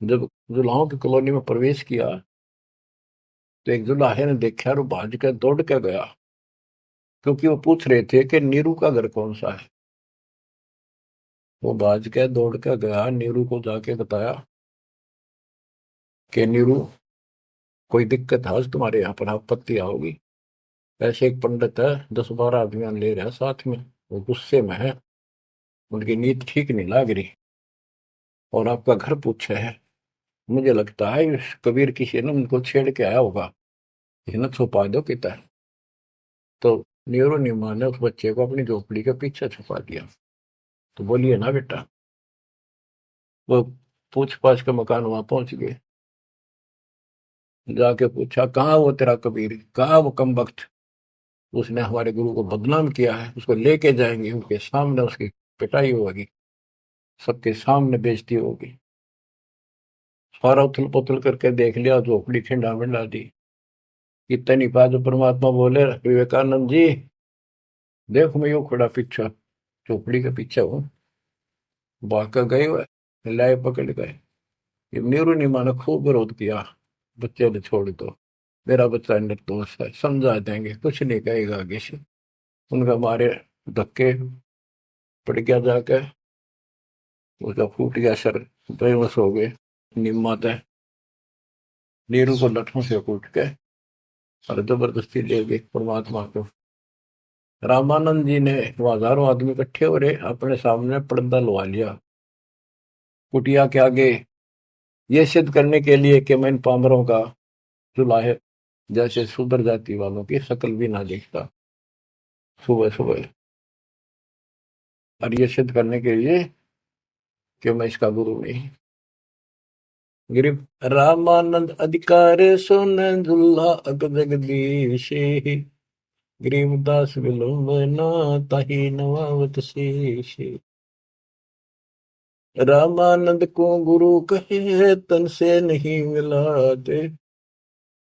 जब जुलाहों की कॉलोनी में प्रवेश किया, तो एक जुलाहे ने देखा और वो भाज के दौड़ के गया, क्योंकि वो पूछ रहे थे कि नीरू का घर कौन सा है। वो भाज के दौड़ के गया, नीरू को जाके बताया कि नीरू कोई दिक्कत है आज तुम्हारे यहाँ पर, आपत्ति आओगी। ऐसे एक पंडित है, 10-12 अभियान ले रहा है साथ में, वो गुस्से में है, उनकी नीयत ठीक नहीं लग रही, और आपका घर पूछे है। मुझे लगता है इस कबीर किसी ने उनको छेड़ के आया होगा, इसने छुपा दो किता है। तो नीरू नीमा ने उस बच्चे को अपनी झोपड़ी के पीछे छुपा दिया। तो बोलिए ना बेटा, वो पूछ पाछ के मकान वहां पहुंच गए। जाके पूछा कहाँ वो तेरा कबीर, कहाँ वो कम वक्त, उसने हमारे गुरु को बदनाम किया है, उसको लेके जाएंगे, उनके सामने उसकी पिटाई होगी, सबके सामने बेइज्जती होगी। सारा उथल पुथल करके देख लिया, झोपड़ी खिंडा मिंडा दी। इतनी बात जो परमात्मा बोले, विवेकानंद जी देखो मैं यूं खड़ा पीछे, झोपड़ी के पीछे हूँ। भाग कर गए हुए, लाए पकड़ गए। ये नीरू नीमा ने खूब विरोध किया, बच्चे ने छोड़ दो, मेरा बच्चा निर्दोष है, समझा देंगे, कुछ नहीं कहेगा आगे से। उनका मारे धक्के, पड़ गया जाके, उसका फूट गया सर, बेहोश हो गए। निम्मत है, नीरू को लठों से कूट के और जबरदस्ती ले गए परमात्मा को। रामानंद जी ने, वो हजारों आदमी इकट्ठे हो रहे, अपने सामने पर्दा लगा लिया कुटिया के आगे, ये सिद्ध करने के लिए कि मैं इन पामरों का चुलाहे जैसे सुधर जाति वालों की शक्ल भी ना देखता सुबह सुबह, और ये सिद्ध करने के लिए कि मैं इसका गुरु नहीं। गिरिव रामानंद अधिकार सुन दुल्हा अग जगदीश, गरीबदास विलंबना ताही नवावत शेष। रामानंद को गुरु कहे तन से नहीं मिलाते,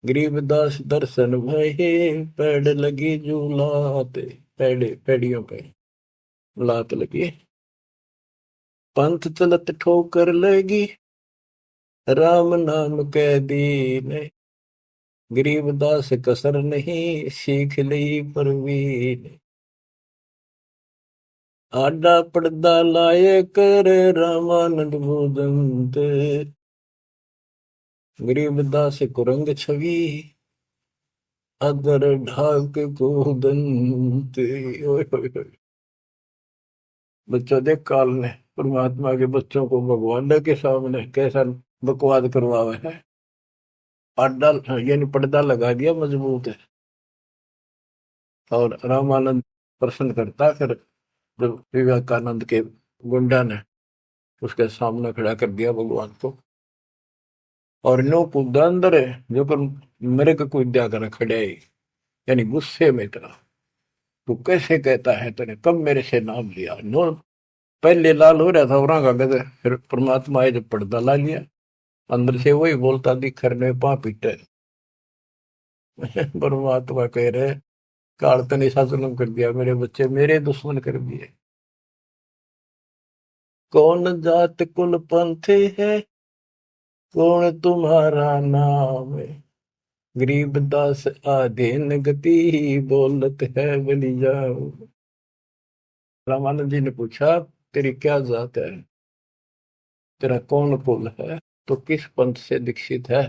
गरीबदास दर्शन भये पैड़ लगी झूलाते। पैड़े पैड़ियों पे लात लगी। पंथ चलत ठोकर लगी, राम नाम कै दीन। गरीबदास कसर नहीं, सीख ली परवीन। आडा पड़दा लाए कर, रामानंद भूदंत। गरीबदास कुरंग छवि, अदर ढाक को दंत। ओए होए होए। बच्चों देख काल ने परमात्मा के बच्चों को भगवान के सामने कैसा बकवाद करवावे है। आडा यानी पर्दा लगा दिया मजबूत है। और रामानंद प्रश्न करता, फिर जब विवेकानंद के गुंडा ने उसके सामने खड़ा कर दिया भगवान को, और नो कूदा अंदर है जो कर मेरे को कोई दिया कर खड़े ही, यानी गुस्से में इतना। तू कैसे कहता है, तूने कब मेरे से नाम लिया। नो पहले लाल हो रहा था और का गदे, फिर परमात्मा आए जब पर्दा ला लिया, अंदर से वही बोलता दिख रहे पा पीटे। परमात्मा कह रहे काल तने ऐसा जुल्म कर दिया, मेरे बच्चे मेरे दुश्मन कर दिए। कौन जात कुल पंथ है, कौन तुम्हारा नाम है। गरीबदास आधीन गति, बोलत है बलि जाओ। रामानंद जी ने पूछा तेरी क्या जात है, तेरा कौन कुल है, तो किस पंथ से दीक्षित है।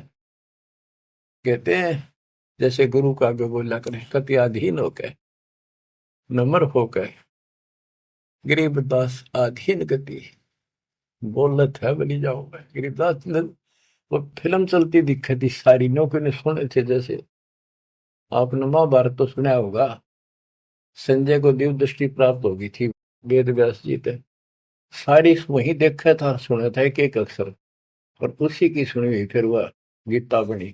कहते हैं जैसे गुरु का आगे बोला करें, कति अधीन होकर, नम्र होकर, गरीबदास आधीन गति, बोलत है बलि जाओ। गरीबदास ने वो फिल्म चलती दिखी थी सारी, नौकरी ने सुने थे। जैसे आपने महाभारत तो सुना होगा, संजय को दिव्य दृष्टि प्राप्त होगी थी वेद व्यास जी थे, सारी वही देखा था सुना था एक एक अक्षर, और उसी की सुनी हुई फिर वह गीता बनी।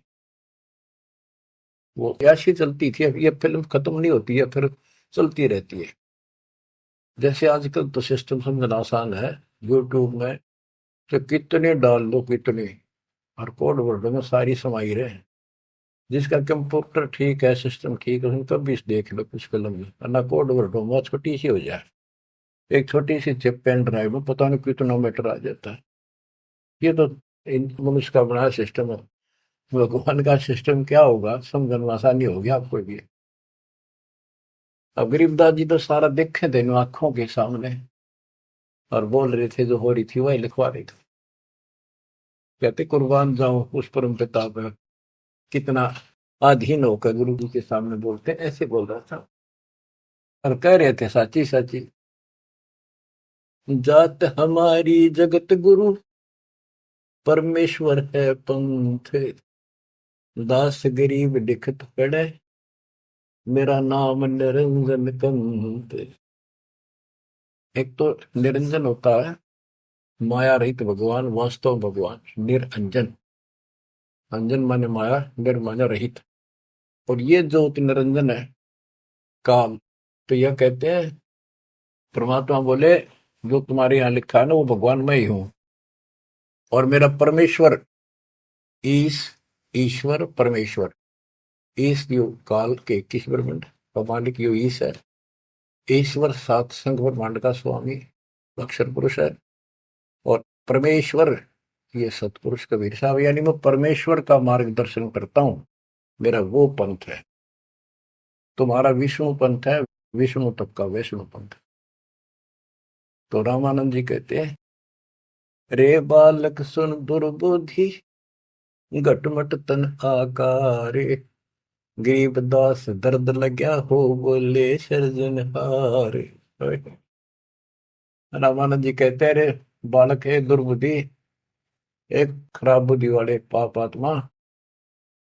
वो ऐसी चलती थी। अब ये फिल्म खत्म नहीं होती है, फिर चलती रहती है। जैसे आजकल तो सिस्टम समझना आसान है, यूट्यूब में तो कितने डाल दो कितने, और कोड वर्ड में सारी समाई रहे। जिसका कंप्यूटर ठीक है, सिस्टम ठीक है, उनका भी देख लो कुछ फिल्म में, वरना कोड वर्ड में छोटी सी हो जाए, एक छोटी सी चिप पेन ड्राइव में पता नहीं कितना मीटर आ जाता है। ये तो मनुष्य का बनाया सिस्टम है। भगवान का सिस्टम क्या होगा समझना आसानी होगी आपको भी। अब गरीबदास जी तो सारा देखे थे आंखों के सामने, और बोल रहे थे जो हो रही थी वही लिखवा रही थी। कहते कुर्बान जाऊं उस परम पिता पर, कितना अधीन होकर गुरु जी के सामने बोलते, ऐसे बोल रहा था। और कह रहे थे साची साची, जात हमारी जगत गुरु, परमेश्वर है पंथ। दास गरीब दिखत पड़े, मेरा नाम निरंजन कंत। एक तो निरंजन होता है माया रहित भगवान, वास्तव भगवान निरंजन। अंजन माने माया, निर माने रहित। और ये जो निरंजन है काल, तो यह कहते हैं परमात्मा बोले जो तुम्हारे यहाँ लिखा है ना वो भगवान मैं ही हूं, और मेरा परमेश्वर ईश, ईश्वर परमेश्वर, ईश यो काल के 21 ब्रह्मांड का मालिक यो ईश है। ईश्वर सात संघ ब्रह्मांड का स्वामी अक्षर पुरुष है, और परमेश्वर ये सतपुरुष कबीर साहब, यानी मैं परमेश्वर का मार्गदर्शन करता हूं, मेरा वो पंथ है। तुम्हारा विष्णु पंथ है, विष्णु तक का वैष्णु पंथ। तो रामानंद जी कहते हैं, रे बालक सुन दुर्बुद्धि, घटमट तन आकारे। गरीबदास दर्द लग्या हो, बोले सृजनहार। रामानंद जी कहते हैं, रे बालक है दुर्बुद्धि, एक खराब बुद्धि वाले पाप आत्मा,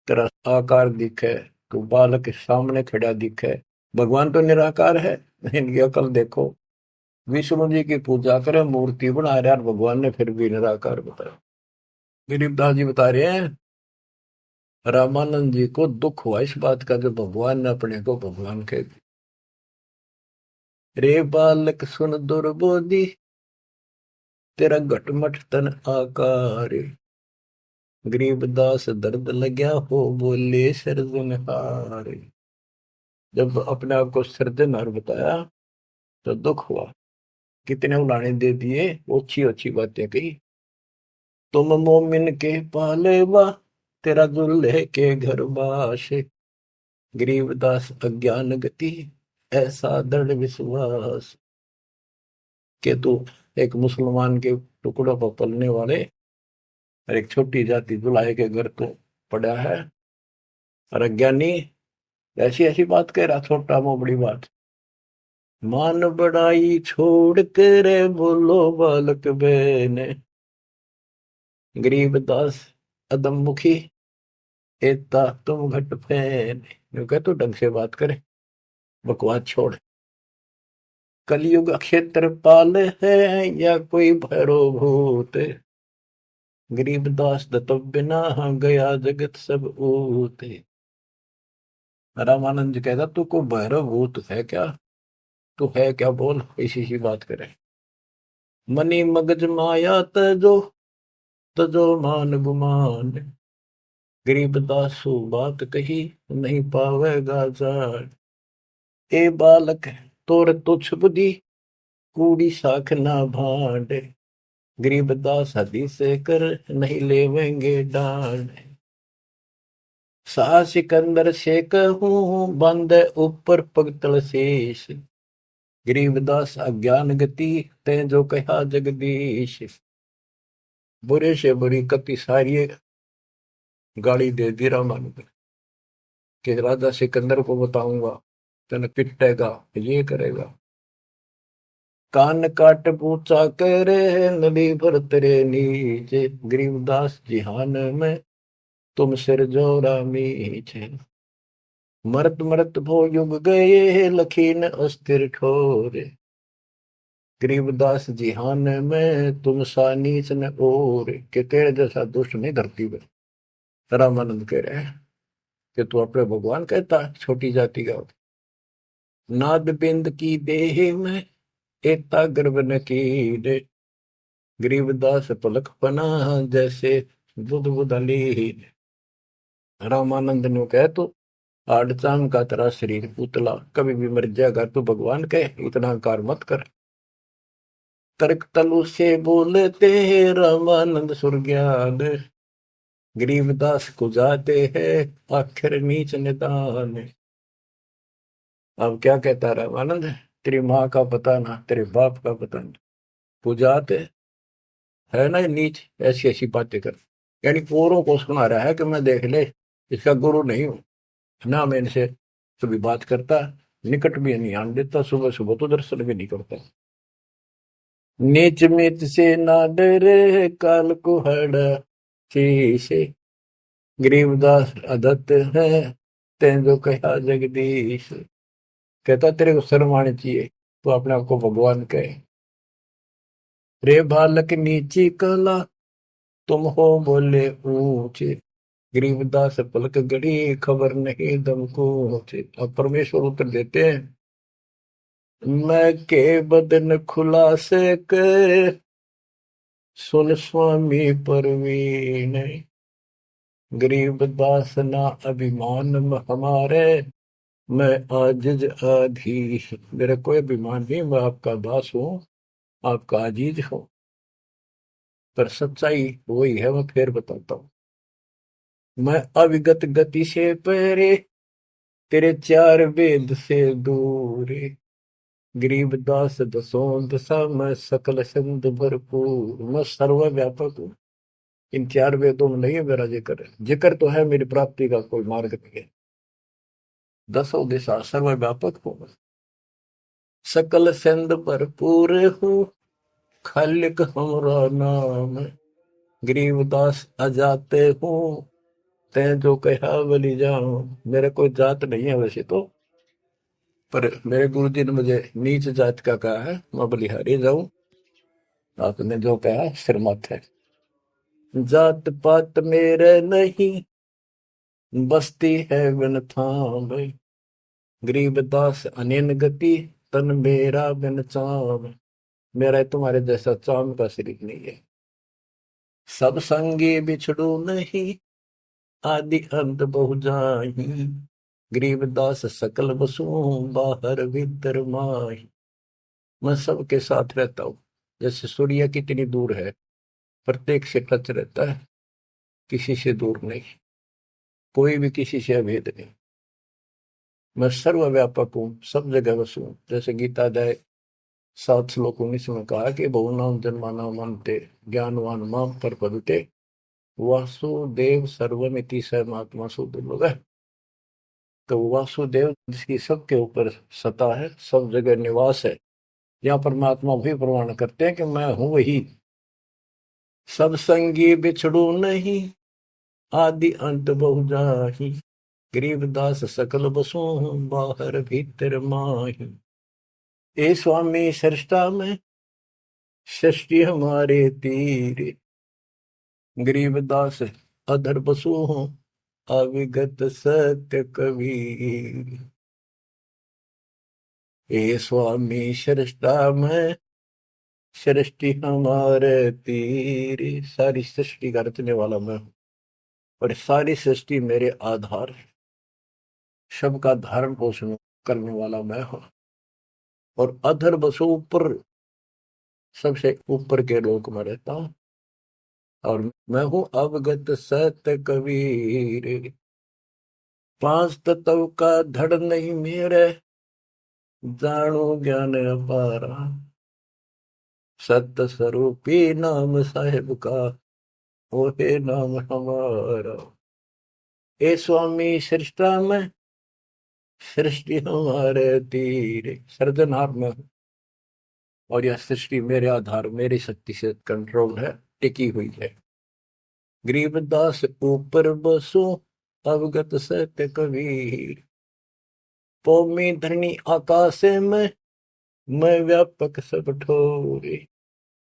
तेरा आकार दिखे तो बालक के सामने खड़ा दिखे। भगवान तो निराकार है, इनकी अकल देखो। विष्णु जी की पूजा करे, मूर्ति बना रहे, और भगवान ने फिर भी निराकार बताया। गरीबदास जी बता रहे हैं रामानंद जी को दुख हुआ इस बात का, जो भगवान ने अपने को भगवान कह दिया। रे बालक सुन दुर्बोधि, तेरा घटमट तन आकार। गरीबदास दर्द लग्या हो, बोले सृजनहार। जब अपने आप को सृजनहार बताया तो दुख हुआ। कितने उलाने दे दिए, अच्छी अच्छी बातें कही। तुम मोमिन के पालेवा, तेरा दुल्हे के घर बाश। गरीबदास अज्ञान गति, ऐसा दृढ़ विश्वास। के तू एक मुसलमान के टुकड़ों पर पलने वाले और एक छोटी जाति दुल्हे के घर तो पड़ा है, और अज्ञानी ऐसी ऐसी बात कह रहा, छोटा मोह बड़ी बात। मान बड़ाई छोड़ कर बोलो बालक बहने, गरीबदास अदम मुखी, एता तुम घट फैन। यूं कह तो ढंग से बात करे, बकवास छोड़। कलयुग क्षेत्रपाल है या कोई भैरो भूत, गरीबदास दत्त बिना गया जगत सब ऊत। रामानंद जी कहता तू को भैरव भूत है क्या, तू है क्या बोल, इसी सी बात करे। मनी मगज माया तजो मान गुमान, गरीबदास सु बात कही नहीं पावेगा जान। ए बालक तोर तुच्छ बुद्धि, कूड़ी साख ना भांड, गरीबदास हदी से कर नहीं लेवेंगे डांड। सा सिकंदर से कहूं बंद ऊपर पगतल शेष, गरीबदास अज्ञान गति ते जो कहा जगदीश। बुरे से बुरी कति सारी गाड़ी दे दी रामानुज कि राजा सिकंदर को बताऊंगा, तेन पिटेगा, ये करेगा। कान काट पूछा करे नदी भर तेरे नीचे, गरीबदास जिहान में तुम सिर जोरा मीचे। मरत मरत भो युग गए लखीन अस्थिर ठोरे, गरीबदास जिहान में तुम सा नीच न और। के तेरे जैसा दुष्ट नहीं धरती में। रामानंद कह रहे हैं कि तू अपने भगवान कहता छोटी जाति का। नाद बिंद की देह में एता गर्भ न कीरे, गरीबदास पलक पना जैसे बुध बुधली। रामानंद ने कह तो आड़चाम का तेरा शरीर पुतला, कभी भी मर जाएगा, तू भगवान कहे, इतना अहंकार मत कर। तर्क तलु से बोलते हैं रामानंद सुरज्ञान, गरीबदास को जाते हैं आखिर नीच निदान। अब क्या कहता रामानंद, तेरी माँ का पता ना, तेरे बाप का पता ना, पुजाते है ना नीच, ऐसी ऐसी बातें कर। यानी औरों को सुना रहा है कि मैं देख ले इसका गुरु नहीं हूं ना, मैं इनसे कभी बात करता, निकट भी नहीं आने देता, सुबह सुबह तो दर्शन भी नहीं करता। नीच मीत से ना डरे काल को हड़ा शीशे, गरीबदास अदत्त है तें जो कहा जगदीश। कहता तेरे को शर्म आनी चाहिए, तो अपने आप को भगवान कहे। रे बालक नीची कला तुम हो बोले ऊंचे, गरीबदास पलक गड़ी खबर नहीं दम को। अब परमेश्वर उत्तर देते हैं, मैं के बदन खुलासे कर सुन स्वामी परवीन, गरीबदास ना अभिमान हमारे, मैं आजिज आधी। मेरा कोई अभिमान नहीं, मैं आपका दास हूं, आपका आजीज हूं। पर सच्चाई वही है, मैं फिर बताता हूं। मैं अविगत गति से पहरे, तेरे चार वेद से दूर, गरीबदास दसों दशा में सकल संत भरपूर। मैं सर्वव्यापक हूँ, इन चार वेदों में नहीं है मेरा जिक्र, जिक्र तो है मेरी प्राप्ति का कोई मार्ग नहीं है। दसों दिशा सर्वव्यापक हूँ, सकल संत भरपूर हूँ, खालिक हमरा नाम, गरीबदास अजाते हूँ तैं जो कहा बलि जाऊं। मेरा कोई जात नहीं है वैसे तो, पर मेरे गुरु जी ने मुझे नीच जात का कहा है, मैं बलिहारी जाऊं, आपने जो कहा सिर माथे। जात पात मेरे नहीं, बस्ती है बिन थाम, गरीबदास अनिन गति तन मेरा बिन चाम। मेरा तुम्हारे जैसा चाम का शरीर नहीं है। सब संगी बिछड़ू नहीं, आदि अंत बहु जाही, गरीबदास सकल बसु बाहर भीतर माही। मैं सबके साथ रहता हूँ। जैसे सूर्य कितनी दूर है, प्रत्येक से टच रहता है, किसी से दूर नहीं, कोई भी किसी से अभेद नहीं। मैं सर्वव्यापक हूँ, सब जगह वसु हूँ। जैसे गीता अध्याय 7 श्लोक 19 में कहा कि बहुनाम जन्मानाम अन्ते ज्ञानवान माम प्रपद्यते वासुदेव सर्वमिति स महात्मा सुदुर्लभ है। तो वासुदेव जिसकी सबके ऊपर सत्ता है, सब जगह निवास है, यहाँ परमात्मा भी प्रमाण करते हैं कि मैं हूं वही। सब संगी बिछड़ू नहीं, आदि अंत बहु जाही, गरीबदास सकल बसु बाहर भीतर माही। ए स्वामी सृष्टा में सृष्टि हमारे तीर, गरीबदास अधर बसु हूँ अविगत सत्य कबीर। ए स्वामी सृष्टा में सृष्टि हमारे तीर, सारी सृष्टि का रचने वाला मैं हूँ और सारी सृष्टि मेरे आधार है, सबका धारण पोषण करने वाला मैं हूँ। और अधर बसो ऊपर, सबसे ऊपर के लोक में रहता हूँ। और मैं हूँ अवगत सत्य कबीर, पांच तत्व का धड़ नहीं मेरे, जानो ज्ञान अपारा, सत्य स्वरूपी नाम साहेब का, ओहे नाम हमारा। ए स्वामी सृष्टा में सृष्टि हमारे तीर, सर्जनहार में हूँ और यह सृष्टि मेरे आधार, मेरी शक्ति से कंट्रोल है, टिकी हुई है। गरीबदास ऊपर बसो अवगत सत्य कबीर, पौमी धरणी आकाश में मैं व्यापक सब ठोरे,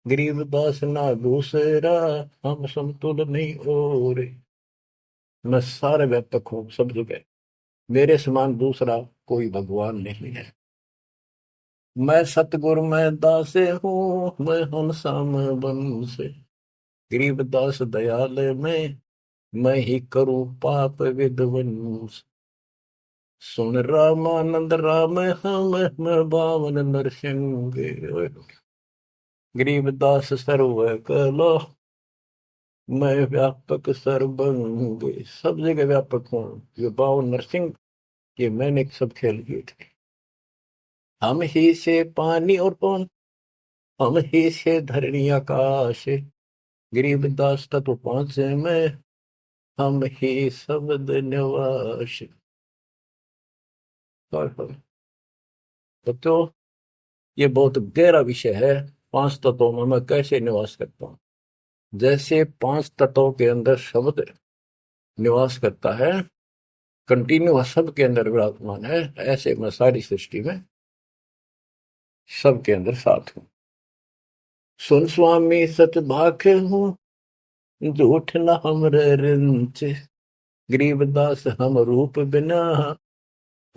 गरीबदास ना दूसरा हम समतुल नहीं और। मैं सारे व्यापक हूँ सब जगह, मेरे समान दूसरा कोई भगवान नहीं है। मैं सतगुरु मैं दासे हूँ, मैं हंसाम बन से, गरीबदास दयाल मैं ही करूँ पाप विध्वंस। सुन रामानंद राम हम मैं बावन नरसिंह, गरीबदास सर्व कलो मैं व्यापक सर्वंग। सब जगह व्यापक हूँ। ये बावन नरसिंह, ये मैंने सब खेल किए थे। हम ही से पानी और पवन, हम ही से धरणी आकाश, गरीबदास तत्व पांच में हम ही शब्द निवास। तो ये बहुत गहरा विषय है। पांच तत्वों में मैं कैसे निवास करता हूँ। जैसे पांच तत्वों के अंदर शब्द निवास करता है, कंटिन्यू सबके अंदर विराजमान है, ऐसे मैं सारी सृष्टि में सबके अंदर साथ हूँ। सुन स्वामी सच भाखे हूँ, झूठ न हमरे रिंच, गरीबदास हम रूप बिना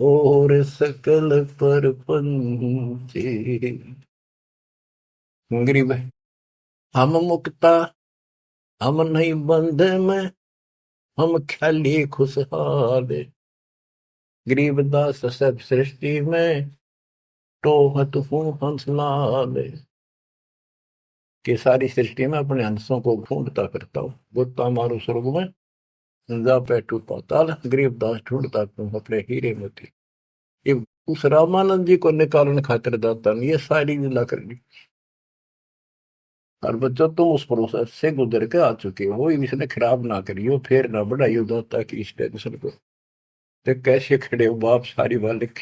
और सकल पर पंच। गरीब हम मुक्ता, हम नहीं बंध में, हम ख्याली खुशहाल, गरीबदास सब सृष्टि में टोहत हूँ हंसलाल। कि सारी सृष्टि में अपने हंसों को ढूंढता फिरता हूँ, गोता मारू स्वर्ग में जा बैठू पाताल, गरीबदास ढूंढता तुम अपने हीरे मोती। ये उस रामानंद जी को निकालने खातिर दाता ने ये सारी लीला करनी। और बच्चों तुम उस प्रोसेस से गुजर के आ चुके हो, इसने खराब ना करियो, फिर ना बढ़ाइयो दाता की इस टेंशन को। तो कैसे खड़े हो बाप सारी मालिक,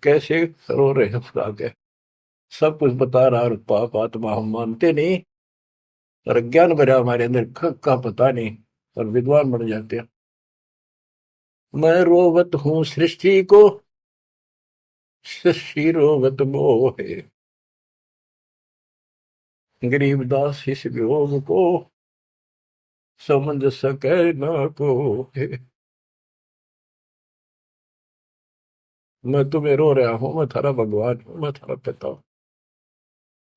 कैसे रो रहे हो खुदा के, सब कुछ बता रहा और पाप आत्मा हम मानते नहीं, और ज्ञान भरा हमारे अंदर का पता नहीं, और विद्वान बन जाते हैं। मैं रोवत हूँ सृष्टि को, सृष्टि रोवत मोहे, गरीबदास इस वियोग को समझ सके ना को। मैं तुम्हें रो रहा हूँ, मैं थारा भगवान हूँ, मैं थारा पिता हूँ।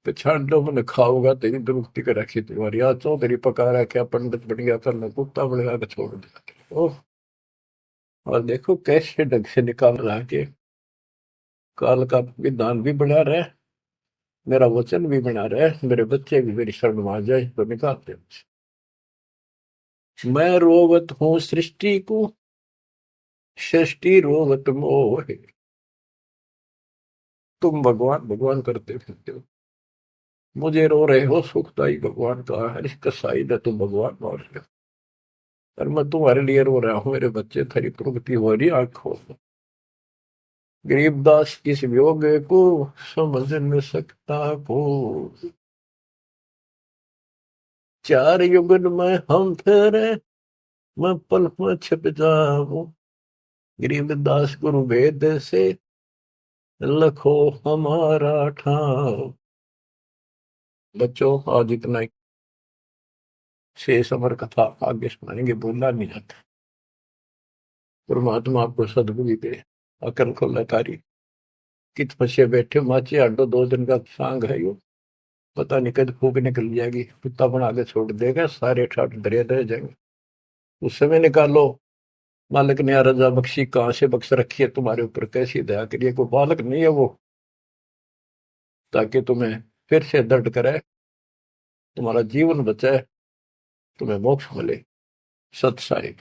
पिछाड़ लो मैंने खाऊंगा तेरी दुरुक्ति कर रखी तुम्हारी, आज चौ तेरी पका रहा क्या पंडित बन गया, कल कुत्ता बन गया, छोड़ दिया। ओह, और देखो कैसे ढंग से निकाल रहा के काल का विधान भी बना रहे, मेरा वचन भी बना रहे, मेरे बच्चे भी मेरी शरण में आ जाए तो निकालते मुझे। मैं रोवत हूँ सृष्टि को, सृष्टि रोवत मोहे। तुम भगवान भगवान करते फिरते हो, मुझे रो रहे हो सुखदाई भगवान का है, इसका साई ने तुम भगवान मान रहे हो, और मैं तुम्हारे लिए रो रहा हूँ, मेरे बच्चे थारी प्रगति हो रही आंख खोल। गरीबदास इस वियोग को समझ न सकता को, चार युगन में हम फेरे, मैं पल में छिप जाऊं। गरीबदास गुरु वेद से लखो हमारा ठाव। बच्चों आज इतना ही, शेष अमर कथा आगे सुनाएंगे, बोलना नहीं जाता। परमात्मा आपको सदबुद्धि दे, अकल को लतारी कित फंसे बैठे माचे आडो, 2 दिन का सांग है यो, पता नहीं कद फूक निकल जाएगी, कुत्ता बना के छोड़ देगा, सारे ठाट दरिया रह जाएंगे। उस समय निकालो, मालिक ने रजा बख्शी, कहां से बख्श रखी है तुम्हारे ऊपर, कैसी दया करिए, कोई बालक नहीं है वो, ताकि तुम्हें फिर से दर्द करे, तुम्हारा जीवन बचाए, तुम्हें मोक्ष मिले। सत साई।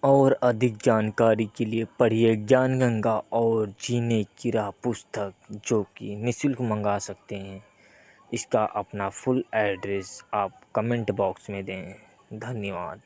और अधिक जानकारी के लिए पढ़िए ज्ञान गंगा और जीने की राह पुस्तक, जो कि निःशुल्क मंगा सकते हैं। इसका अपना फुल एड्रेस आप कमेंट बॉक्स में दें। धन्यवाद।